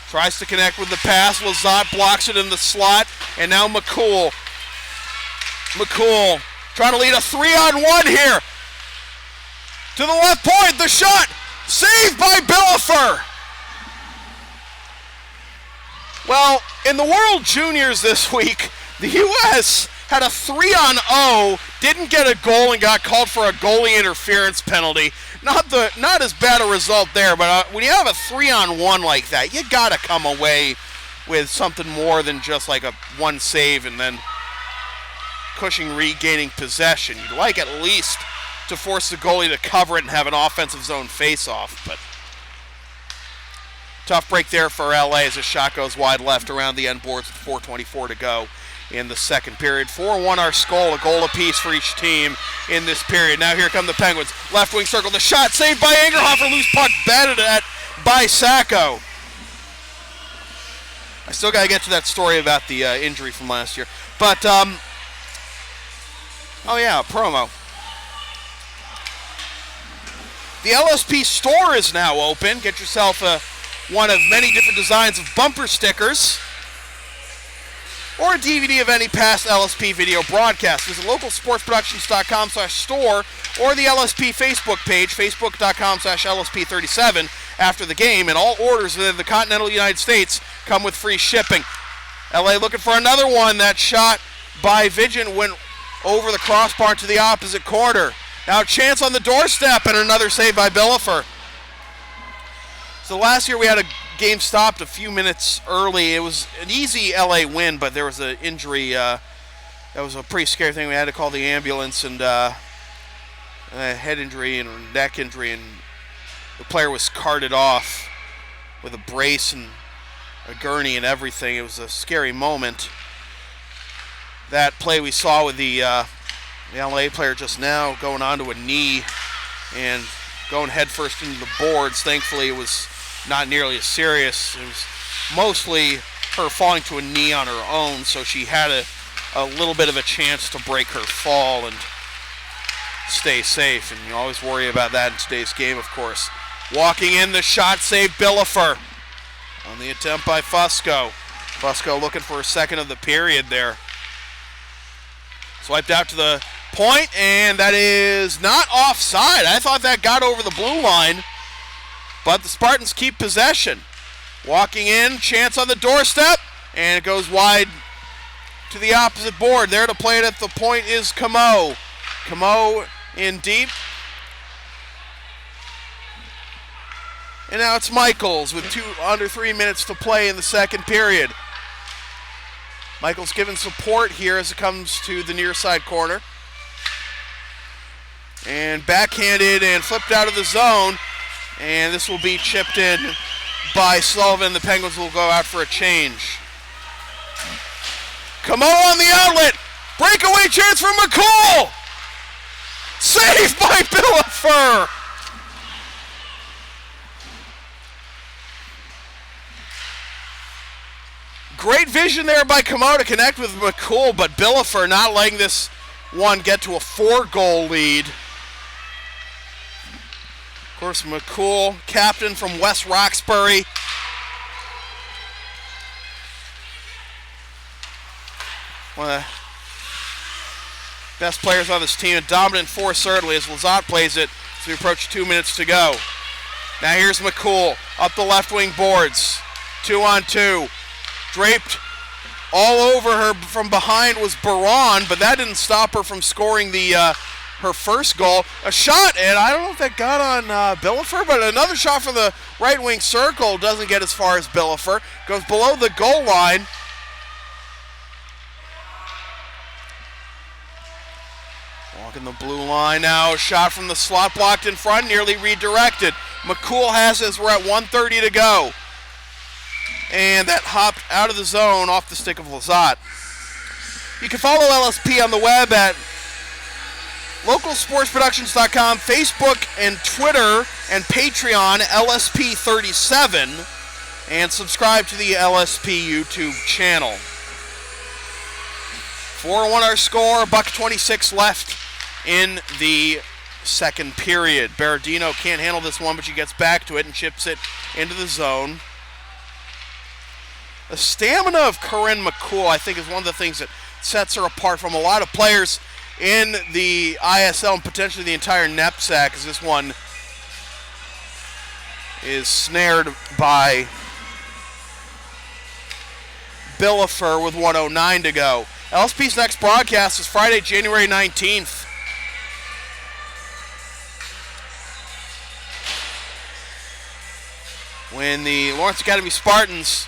Speaker 1: tries to connect with the pass. Lizotte blocks it in the slot. And now McCool. McCool trying to lead a 3-on-1 here. To the left point, the shot. Saved by Billafer. Well, in the World Juniors this week, the U.S. had a 3-on-0, didn't get a goal and got called for a goalie interference penalty. Not as bad a result there, but when you have a 3-on-1 like that, you got to come away with something more than just like a one save and then Cushing regaining possession. You'd like at least to force the goalie to cover it and have an offensive zone face-off, but tough break there for LA as a shot goes wide left around the end boards with 4:24 to go in the second period. 4-1 our score, a goal apiece for each team in this period. Now here come the Penguins. Left wing circle, the shot saved by Angerhoffer, loose puck batted at by Sacco. I still got to get to that story about the injury from last year. But, oh yeah, promo. The LSP store is now open. Get yourself one of many different designs of bumper stickers or a DVD of any past LSP video broadcast. Visit localsportsproductions.com/store or the LSP Facebook page, facebook.com/LSP37 after the game, and all orders within the continental United States come with free shipping. LA looking for another one. That shot by Vigent went over the crossbar to the opposite corner. Now a chance on the doorstep and another save by Billafer. So last year we had a game stopped a few minutes early. It was an easy LA win, but there was an injury. That was a pretty scary thing. We had to call the ambulance, and a head injury and a neck injury, and the player was carted off with a brace and a gurney and everything. It was a scary moment. That play we saw with the LA player just now going onto a knee and going headfirst into the boards. Thankfully, it was not nearly as serious. It was mostly her falling to a knee on her own, so she had a little bit of a chance to break her fall and stay safe. And you always worry about that in today's game, of course. Walking in, the shot saved Billafer on the attempt by Fusco. Fusco looking for a second of the period there. Swiped out to the point, and that is not offside. I thought that got over the blue line, but the Spartans keep possession. Walking in, chance on the doorstep, and it goes wide to the opposite board. There to play it at the point is Camo. Camo in deep. And now it's Michaels with under 3 minutes to play in the second period. Michaels giving support here as it comes to the near side corner. And backhanded and flipped out of the zone. And this will be chipped in by Sullivan. The Penguins will go out for a change. Camo on the outlet. Breakaway chance for McCool. Saved by Billafer. Great vision there by Camo to connect with McCool, but Billafer not letting this one get to a 4-goal lead. Of course, McCool, captain from West Roxbury. One of the best players on this team, a dominant force certainly as Lizotte plays it as we approach 2 minutes to go. Now here's McCool up the left wing boards. 2-on-2. Draped all over her from behind was Baron, but that didn't stop her from scoring her first goal. A shot, and I don't know if that got on Billafer, but another shot from the right wing circle doesn't get as far as Billafer. Goes below the goal line. Walking the blue line now. A shot from the slot blocked in front, nearly redirected. McCool has it as we're at 1:30 to go. And that hopped out of the zone off the stick of Lizotte. You can follow LSP on the web at localsportsproductions.com, Facebook and Twitter and Patreon, LSP37, and subscribe to the LSP YouTube channel. 4-1 our score, $1:26 left in the second period. Berardino can't handle this one, but she gets back to it and chips it into the zone. The stamina of Corinne McCool, I think, is one of the things that sets her apart from a lot of players in the ISL and potentially the entire NEPSAC, as this one is snared by Billifer with 1:09 to go. LSP's next broadcast is Friday, January 19th. When the Lawrence Academy Spartans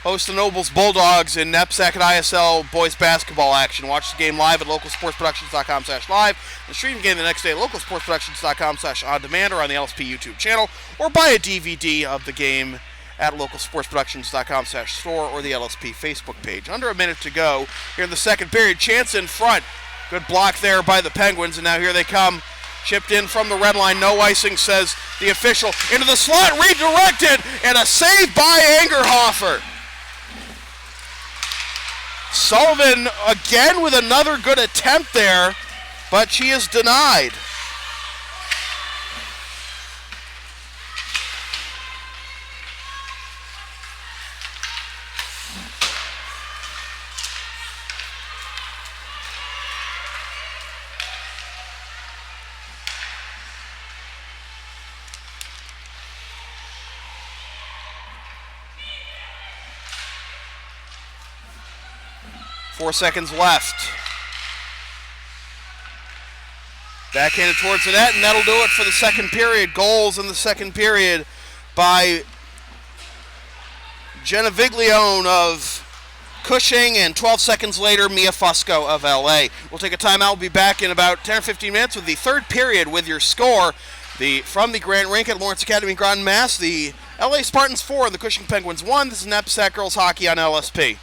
Speaker 1: host the Nobles Bulldogs in NEPSAC and ISL boys basketball action. Watch the game live at localsportsproductions.com/live and stream the game the next day at localsportsproductions.com/on-demand or on the LSP YouTube channel, or buy a DVD of the game at localsportsproductions.com/store or the LSP Facebook page. Under a minute to go here in the second period. Chance in front. Good block there by the Penguins, and now here they come. Chipped in from the red line. No icing, says the official. Into the slot, redirected, and a save by Angerhoffer. Sullivan again with another good attempt there, but she is denied. Four seconds left. Backhanded towards the net, and that'll do it for the second period. Goals in the second period by Jenna Viglione of Cushing, and 12 seconds later, Mia Fusco of LA. We'll take a timeout. We'll be back in about 10 or 15 minutes with the third period with your score. From the Grand Rink at Lawrence Academy Grand Mass, the LA Spartans 4 and the Cushing Penguins 1. This is NEPSAC Girls Hockey on LSP.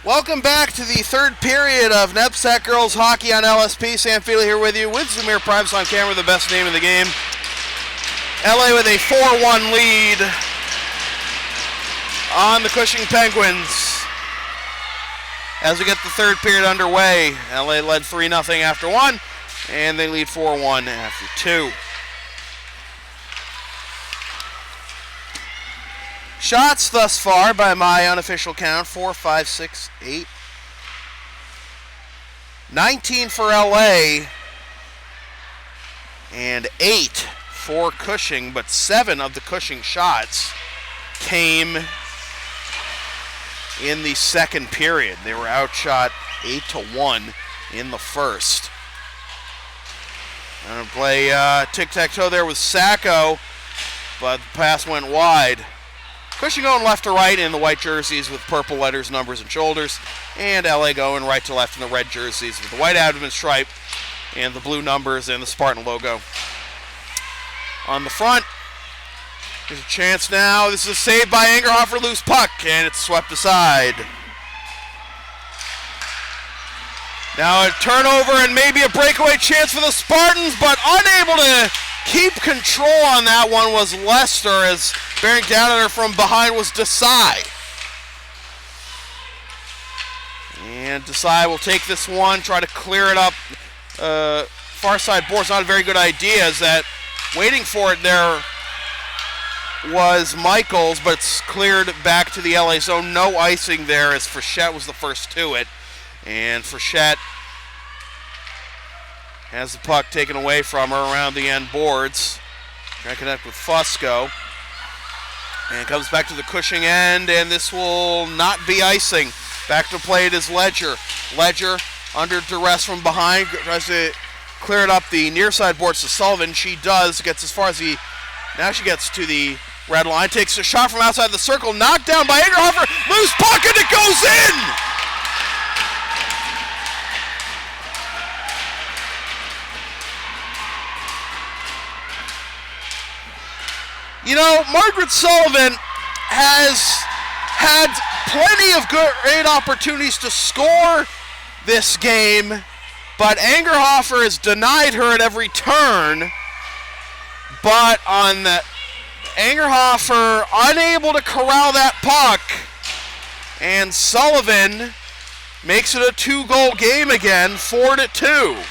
Speaker 1: Welcome back to the third period of NEPSAC Girls Hockey on LSP. Sam Feely here with you with Zamir Primes on camera, the best name in the game. LA with a 4-1 lead on the Cushing Penguins. As we get the third period underway, LA led 3-0 after one, and they lead 4-1 after two. Shots thus far, by my unofficial count, 4, 5, 6, 8. 19 for LA and 8 for Cushing, but 7 of the Cushing shots came in the second period. They were outshot 8-1 in the first. I'm going to play tic-tac-toe there with Sacco, but the pass went wide. Cushing going left to right in the white jerseys with purple letters, numbers, and shoulders. And LA going right to left in the red jerseys with the white abdomen stripe and the blue numbers and the Spartan logo. On the front, there's a chance now. This is a save by Angerhoffer, loose puck, and it's swept aside. Now a turnover and maybe a breakaway chance for the Spartans, but unable to keep control on that one was Lester, as bearing down on her from behind was Desai. And Desai will take this one, try to clear it up. Far side board's not a very good idea, as that waiting for it there was Michaels, but it's cleared back to the LA zone. No icing there, as Frechette was the first to it. And Frechette has the puck taken away from her around the end boards. Trying to connect with Fusco. And comes back to the Cushing end, and this will not be icing. Back to play it is Ledger. Ledger under duress from behind, tries to clear it up the near side boards to Sullivan. She does, gets as far as now she gets to the red line, takes a shot from outside the circle, knocked down by Angerhoffer, loose puck, and it goes in! You know, Margaret Sullivan has had plenty of great opportunities to score this game, but Angerhoffer has denied her at every turn. But on the Angerhoffer unable to corral that puck, and Sullivan makes it a 2-goal game again, 4-2.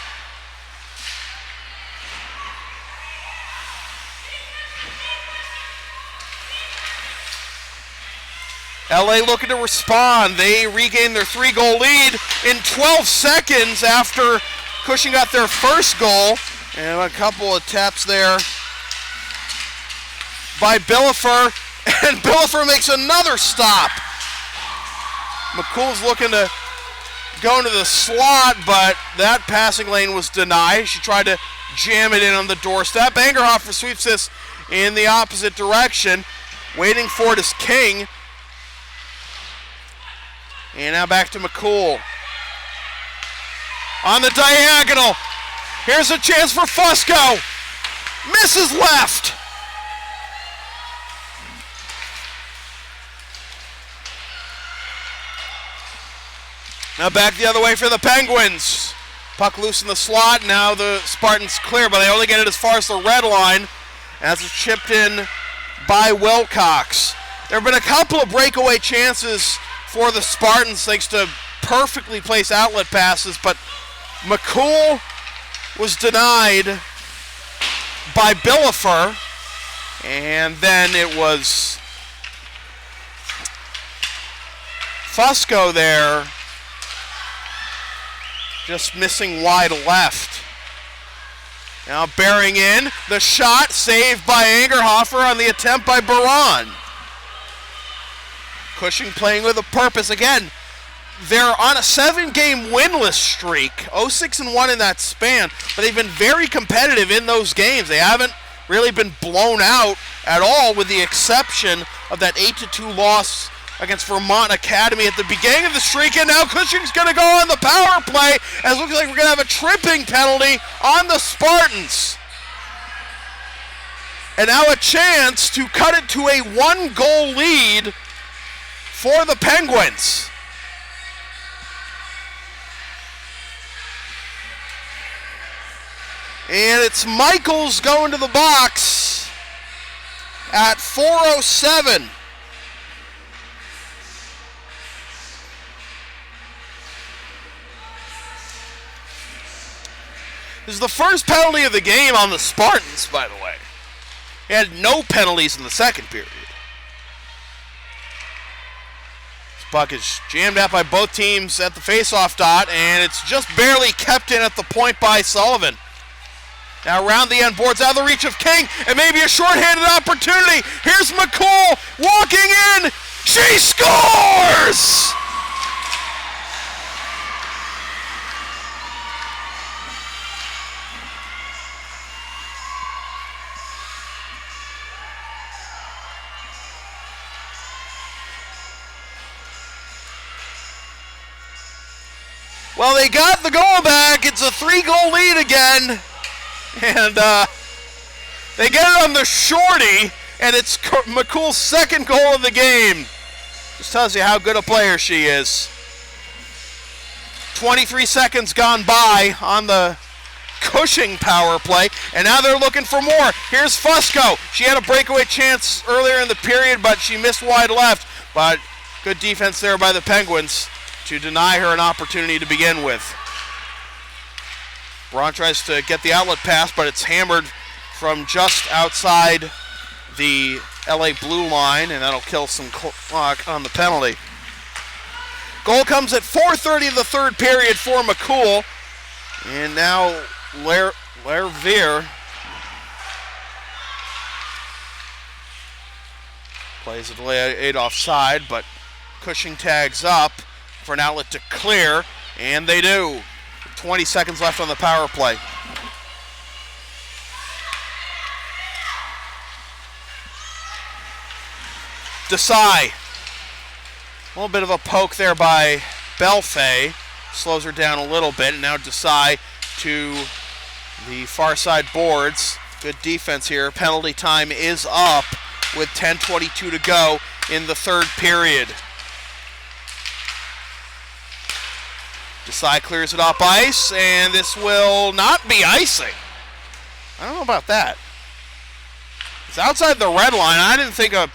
Speaker 1: LA looking to respond. They regain their 3-goal lead in 12 seconds after Cushing got their first goal. And a couple of taps there by Billefer. And Billefer makes another stop. McCool's looking to go into the slot, but that passing lane was denied. She tried to jam it in on the doorstep. Angerhoffer sweeps this in the opposite direction. Waiting for it is King. And now back to McCool. On the diagonal. Here's a chance for Fusco. Misses left. Now back the other way for the Penguins. Puck loose in the slot. Now the Spartans clear, but they only get it as far as the red line as it's chipped in by Wilcox. There have been a couple of breakaway chances for the Spartans thanks to perfectly placed outlet passes, but McCool was denied by Billefer, and then it was Fusco there just missing wide left. Now bearing in, the shot saved by Angerhoffer on the attempt by Baran. Cushing playing with a purpose. Again, they're on a 7-game winless streak, 0-6-1 in that span, but they've been very competitive in those games. They haven't really been blown out at all, with the exception of that 8-2 loss against Vermont Academy at the beginning of the streak, and now Cushing's going to go on the power play, as it looks like we're going to have a tripping penalty on the Spartans. And now a chance to cut it to a 1-goal lead for the Penguins. And it's Michaels going to the box at 4:07. This is the first penalty of the game on the Spartans, by the way. They had no penalties in the second period. This puck is jammed out by both teams at the faceoff dot, and it's just barely kept in at the point by Sullivan. Now around the end boards, out of the reach of King, and maybe a shorthanded opportunity. Here's McCool walking in. She scores! Well, they got the goal back. It's a 3-goal lead again. And they get it on the shorty, and it's McCool's second goal of the game. Just tells you how good a player she is. 23 seconds gone by on the Cushing power play, and now they're looking for more. Here's Fusco. She had a breakaway chance earlier in the period, but she missed wide left. But good defense there by the Penguins to deny her an opportunity to begin with. Braun tries to get the outlet pass, but it's hammered from just outside the LA blue line, and that'll kill some clock on the penalty. Goal comes at 4:30 of the third period for McCool, and now Lervier plays it laid offside, but Cushing tags up for an outlet to clear, and they do. 20 seconds left on the power play. Desai. A little bit of a poke there by Belfay. Slows her down a little bit, and now Desai to the far side boards. Good defense here. Penalty time is up with 10:22 to go in the third period. Desai clears it off ice, and this will not be icing. I don't know about that. It's outside the red line. I didn't think a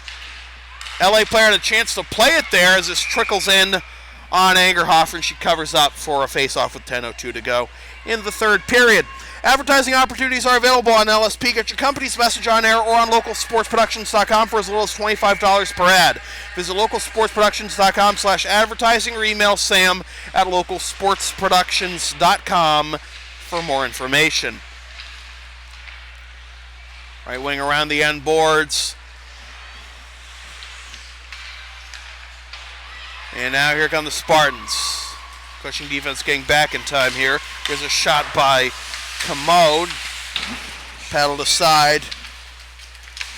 Speaker 1: LA player had a chance to play it there as this trickles in on Angerhoffer, and she covers up for a face-off with 10:02 to go in the third period. Advertising opportunities are available on LSP. Get your company's message on air or on localsportsproductions.com for as little as $25 per ad. Visit localsportsproductions.com/advertising or email Sam at localsportsproductions.com for more information. Right wing around the end boards. And now here come the Spartans. Cushing defense getting back in time here. Here's a shot by Commode, paddled aside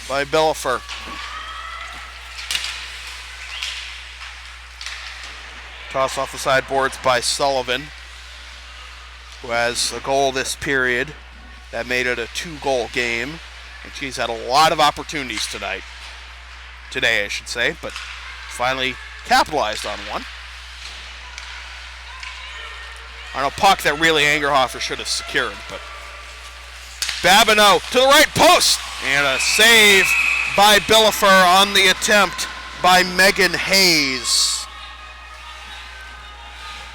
Speaker 1: by Bellifer. Toss off the sideboards by Sullivan, who has a goal this period. That made it a 2-goal game, and she's had a lot of opportunities tonight. Today, I should say, but finally capitalized on one. On a puck that really Angerhoffer should have secured, but Babineau to the right post, and a save by Bellifer on the attempt by Megan Hayes.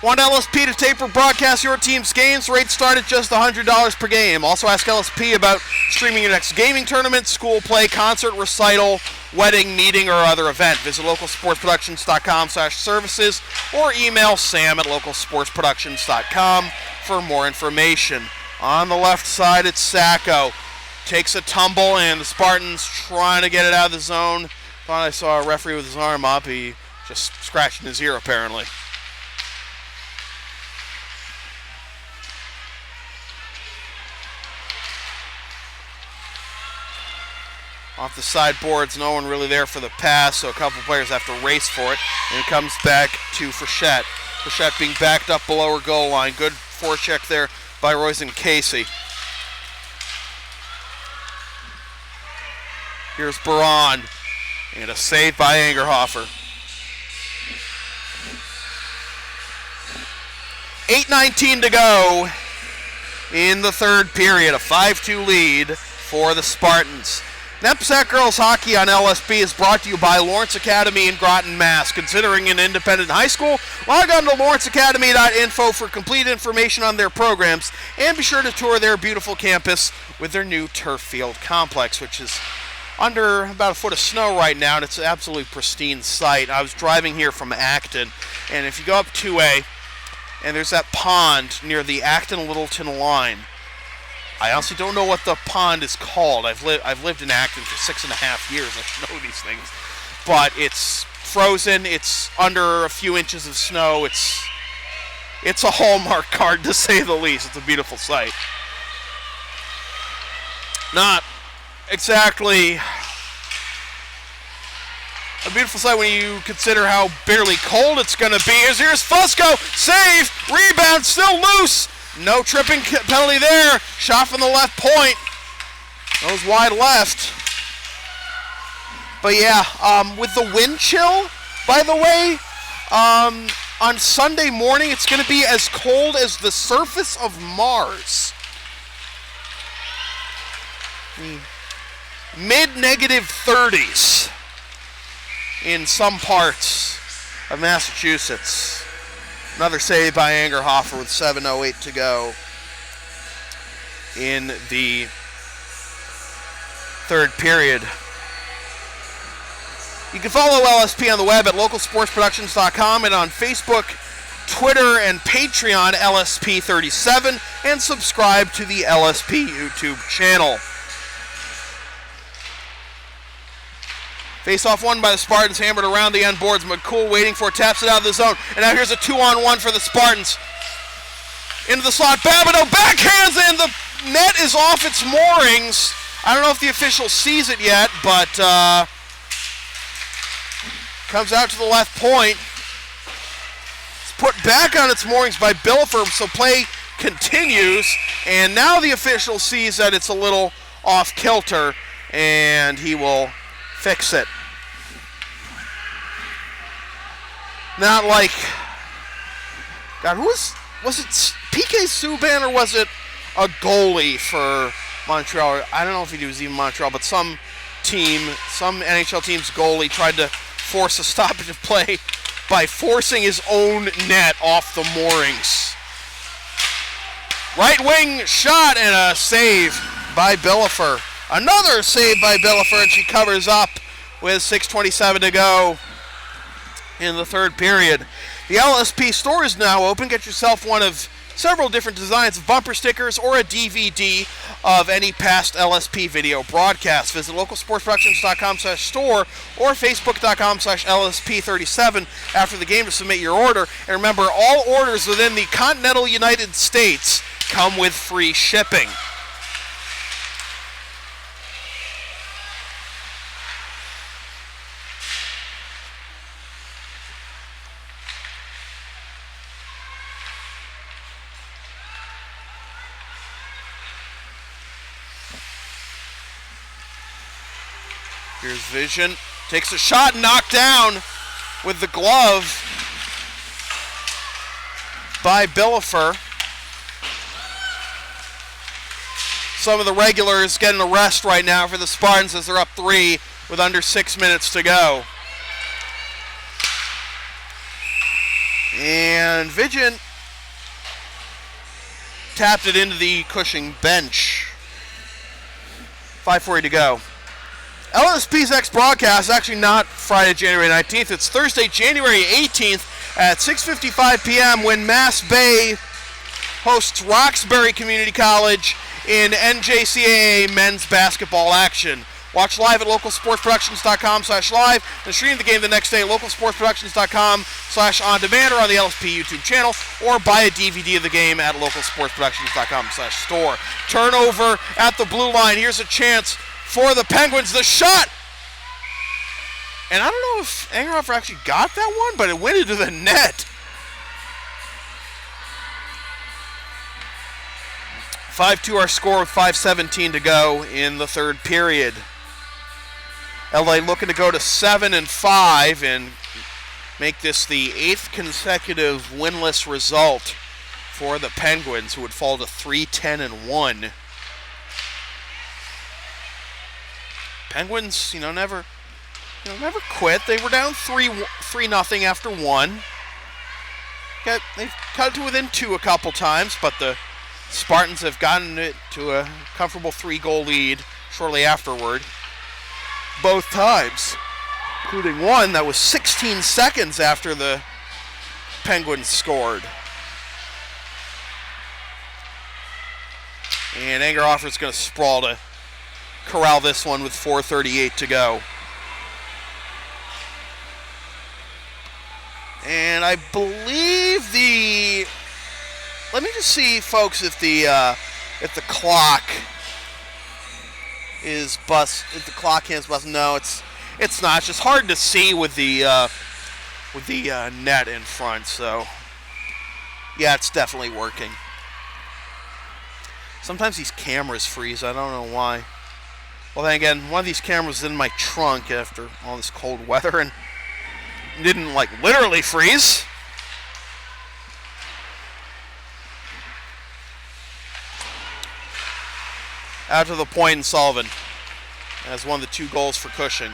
Speaker 1: Want LSP to tape or broadcast your team's games? Rates start at just $100 per game. Also ask LSP about streaming your next gaming tournament, school play, concert, recital, wedding, meeting, or other event. Visit localsportsproductions.com/services or email Sam at localsportsproductions.com for more information. On the left side, it's Sacco. Takes a tumble, and the Spartans trying to get it out of the zone. Thought I saw a referee with his arm up. He just scratching his ear, apparently. Off the sideboards, no one really there for the pass, so a couple players have to race for it. And it comes back to Frechette. Frechette being backed up below her goal line. Good forecheck there by Royce Casey. Here's Baron, and a save by Angerhoffer. 8:19 to go in the third period. A 5-2 lead for the Spartans. NEPSAC Girls Hockey on LSP is brought to you by Lawrence Academy in Groton, Mass. Considering an independent high school? Log on to lawrenceacademy.info for complete information on their programs, and be sure to tour their beautiful campus with their new turf field complex, which is under about a foot of snow right now, and it's an absolutely pristine site. I was driving here from Acton, and if you go up 2A, and there's that pond near the Acton-Littleton line. I honestly don't know what the pond is called. I've lived in Acton for 6.5 years. I should know these things. But it's frozen. It's under a few inches of snow. It's a Hallmark card, to say the least. It's a beautiful sight. Not exactly a beautiful sight when you consider how bitterly cold it's going to be. Here's Fusco. Save. Rebound. Still loose. No tripping penalty there. Shot from the left point. Goes wide left. But yeah, with the wind chill, by the way, on Sunday morning it's going to be as cold as the surface of Mars. Mid-negative 30s in some parts of Massachusetts. Another save by Angerhoffer with 7:08 to go in the third period. You can follow LSP on the web at localsportsproductions.com and on Facebook, Twitter, and Patreon, LSP37, and subscribe to the LSP YouTube channel. Face-off won by the Spartans, hammered around the end boards. McCool waiting for it, taps it out of the zone. And now here's a 2-on-1 for the Spartans. Into the slot, Babineau backhands, and the net is off its moorings. I don't know if the official sees it yet, but comes out to the left point. It's put back on its moorings by Billefer, so play continues. And now the official sees that it's a little off kilter, and he will fix it. Not like, God, who was it PK Subban, or was it a goalie for Montreal? I don't know if he was even Montreal, but some NHL team's goalie tried to force a stoppage of play by forcing his own net off the moorings. Right wing shot and a save by Billefer. Another save by Billefer, and she covers up with 6:27 to go in the third period. The LSP store is now open. Get yourself one of several different designs of bumper stickers or a DVD of any past LSP video broadcasts. Visit localsportsproductions.com/store or facebook.com/LSP37 after the game to submit your order. And remember, all orders within the continental United States come with free shipping. Here's Vision, takes a shot, knocked down with the glove by Billefer. Some of the regulars getting a rest right now for the Spartans as they're up 3 with under 6 minutes to go. And Vision tapped it into the Cushing bench. 5:40 to go. LSP's next broadcast is actually not Friday, January 19th. It's Thursday, January 18th at 6:55 p.m. when Mass Bay hosts Roxbury Community College in NJCAA men's basketball action. Watch live at localsportsproductions.com/live and stream the game the next day at localsportsproductions.com/on-demand or on the LSP YouTube channel, or buy a DVD of the game at localsportsproductions.com/store. Turnover at the blue line. Here's a chance for the Penguins. The shot! And I don't know if Angerhoffer actually got that one, but it went into the net. 5-2 our score with 5:17 to go in the third period. LA looking to go to 7-5 and make this the 8th consecutive winless result for the Penguins, who would fall to 3-10-1. Penguins, never quit. They were down 3-0 after one. They've cut to within 2 a couple times, but the Spartans have gotten it to a comfortable 3-goal lead shortly afterward. Both times, including one that was 16 seconds after the Penguins scored. And Angerhoffer's going to sprawl to corral this one with 4:38 to go. And I believe let me just see, folks, if the clock is if the clock hands bust. No, it's not. It's just hard to see with the net in front. So yeah, it's definitely working. Sometimes these cameras freeze. I don't know why. Well, then again, one of these cameras is in my trunk after all this cold weather and didn't literally freeze. Out to the point, and Sullivan has one of the 2 goals for Cushing.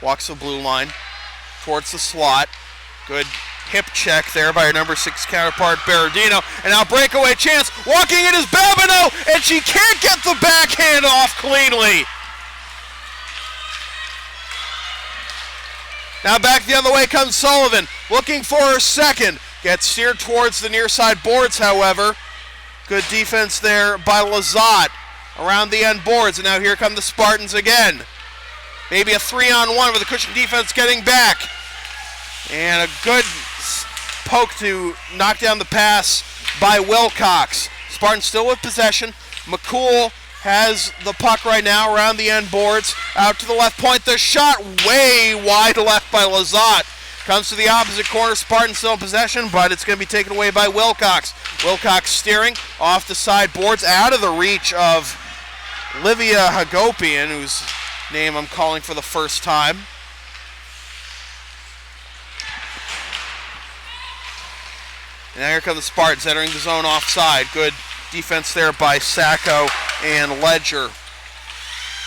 Speaker 1: Walks the blue line towards the slot. Good hip check there by her number 6 counterpart, Berardino. And now breakaway chance. Walking it is Babineau, and she can't get the backhand off cleanly. Now back the other way comes Sullivan, looking for her second. Gets steered towards the near side boards, however. Good defense there by Lizotte around the end boards. And now here come the Spartans again. Maybe a 3-on-1 with the Cushing defense getting back. And a good poke to knock down the pass by Wilcox. Spartans still with possession. McCool has the puck right now around the end boards. Out to the left point. The shot way wide left by Lizotte. Comes to the opposite corner. Spartans still in possession, but it's going to be taken away by Wilcox. Wilcox steering off the side boards, out of the reach of Livia Hagopian, whose name I'm calling for the first time. And now here come the Spartans entering the zone offside. Good defense there by Sacco and Ledger.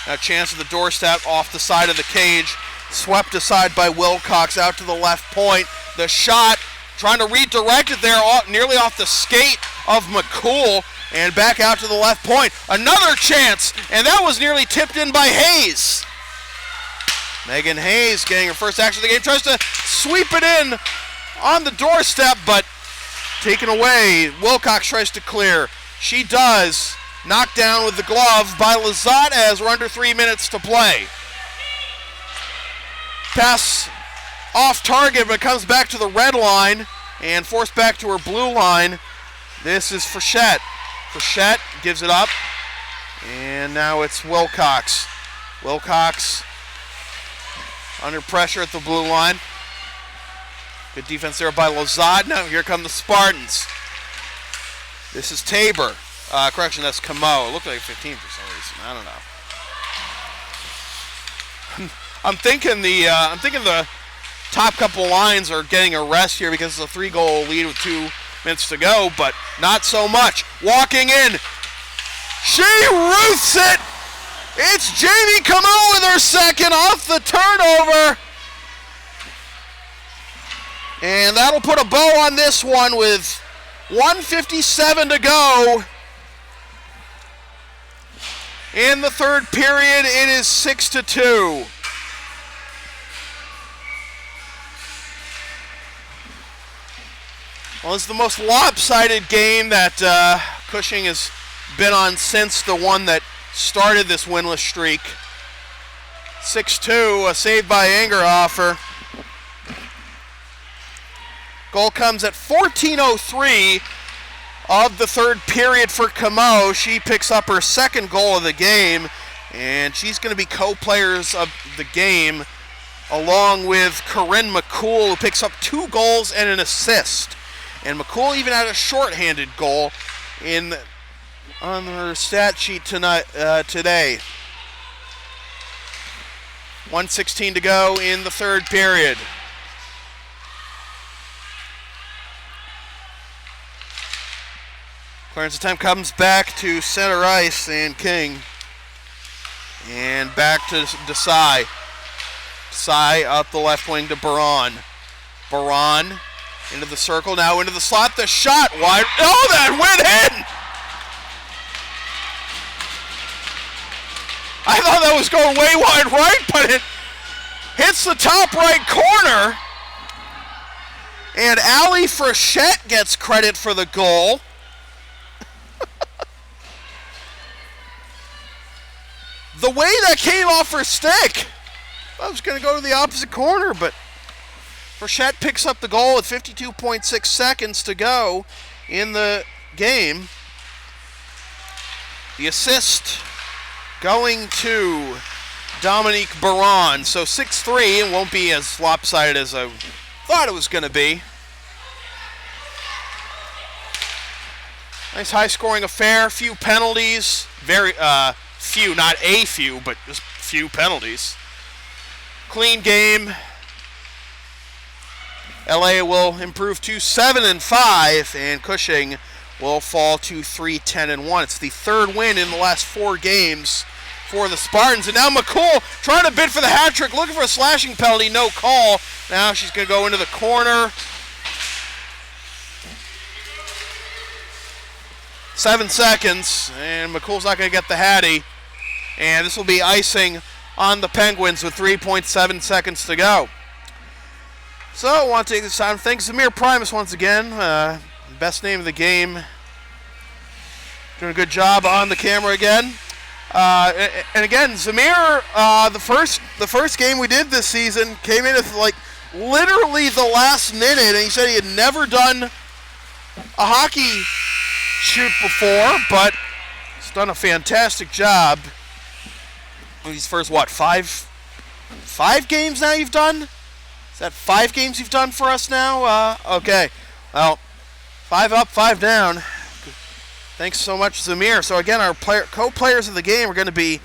Speaker 1: Now chance at the doorstep off the side of the cage. Swept aside by Wilcox out to the left point. The shot, trying to redirect it there, nearly off the skate of McCool. And back out to the left point. Another chance, and that was nearly tipped in by Hayes. Megan Hayes getting her first action of the game. Tries to sweep it in on the doorstep, but taken away. Wilcox tries to clear. She does. Knocked down with the glove by Lizotte as we're under 3 minutes to play. Pass off target, but comes back to the red line and forced back to her blue line. This is Frechette. Frechette gives it up, and now it's Wilcox. Wilcox under pressure at the blue line. Good defense there by Lizotte. Now here come the Spartans. This is Tabor. Correction, that's Camo. It looked like 15 for some reason. I don't know. I'm thinking the top couple lines are getting a rest here because it's a 3-goal lead with 2 minutes to go, but not so much. Walking in. She roofs it. It's Jamie Camo with her second off the turnover. And that'll put a bow on this one with 1:57 to go. In the third period, it is 6-2. Well, it's the most lopsided game that Cushing has been on since the one that started this winless streak. 6-2, a save by Angerhoffer. Goal comes at 14:03 of the third period for Camo. She picks up her second goal of the game, and she's going to be co-players of the game along with Corinne McCool, who picks up 2 goals and an assist. And McCool even had a shorthanded goal on her stat sheet today. 1:16 to go in the third period. Clearance attempt comes back to center ice, and King. And back to Desai. Desai up the left wing to Baron. Baron into the circle, now into the slot. The shot wide. Oh, that went in! I thought that was going way wide right, but it hits the top right corner. And Ali Frechette gets credit for the goal. The way that came off her stick, I was going to go to the opposite corner, but Frechette picks up the goal with 52.6 seconds to go in the game. The assist going to Dominique Baron. So 6-3, and won't be as lopsided as I thought it was going to be. Nice high-scoring affair. Few penalties. Very few, not a few, but just few penalties. Clean game. LA will improve to 7-5, and Cushing will fall to 3-10-1. It's the third win in the last 4 games for the Spartans. And now McCool trying to bid for the hat trick, looking for a slashing penalty, no call. Now she's going to go into the corner. 7 seconds, and McCool's not going to get the hattie. And this will be icing on the Penguins with 3.7 seconds to go. So I want to take this time to thank Zamir Primus once again. Best name of the game. Doing a good job on the camera again. And again, Zamir, the first game we did this season came in at like literally the last minute, and he said he had never done a hockey shoot before, but he's done a fantastic job. These first, what, five games now you've done? Is that 5 games you've done for us now? Okay. Well, 5 up, 5 down. Thanks so much, Zamir. So again, our co-players of the game are going to be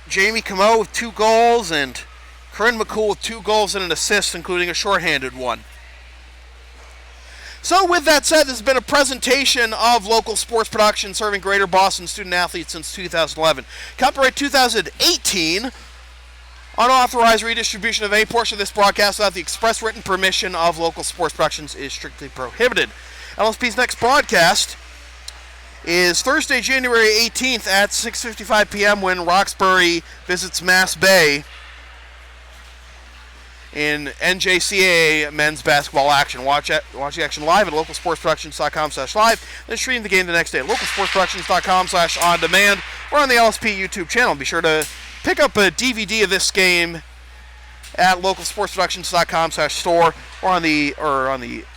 Speaker 1: Jamie Camo with 2 goals and Corinne McCool with 2 goals and an assist, including a shorthanded one. So with that said, this has been a presentation of local sports production serving Greater Boston student athletes since 2011. Copyright 2018. Unauthorized redistribution of any portion of this broadcast without the express written permission of local sports productions is strictly prohibited. LSP's next broadcast is Thursday, January 18th at 6:55 p.m. when Roxbury visits Mass Bay in NJCAA men's basketball action. Watch the action live at localsportsproductions.com/live, then stream the game the next day at localsportsproductions.com/on-demand or on the LSP YouTube channel. Be sure to pick up a DVD of this game at localsportsproductions.com/store or on the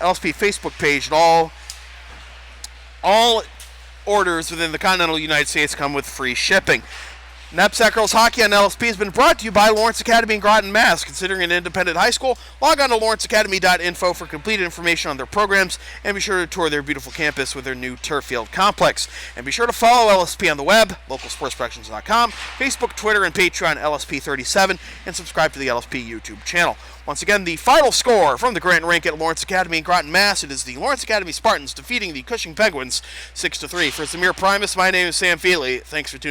Speaker 1: LSP Facebook page. And all orders within the continental United States come with free shipping. NEPSAC Girls Hockey on LSP has been brought to you by Lawrence Academy in Groton, Mass. Considering an independent high school, log on to lawrenceacademy.info for complete information on their programs, and be sure to tour their beautiful campus with their new turf field complex. And be sure to follow LSP on the web, localsportsproductions.com, Facebook, Twitter, and Patreon, LSP37, and subscribe to the LSP YouTube channel. Once again, the final score from the Grant Rink at Lawrence Academy in Groton, Mass. It is the Lawrence Academy Spartans defeating the Cushing Penguins 6-3. For Zamir Primus, my name is Sam Feely. Thanks for tuning in.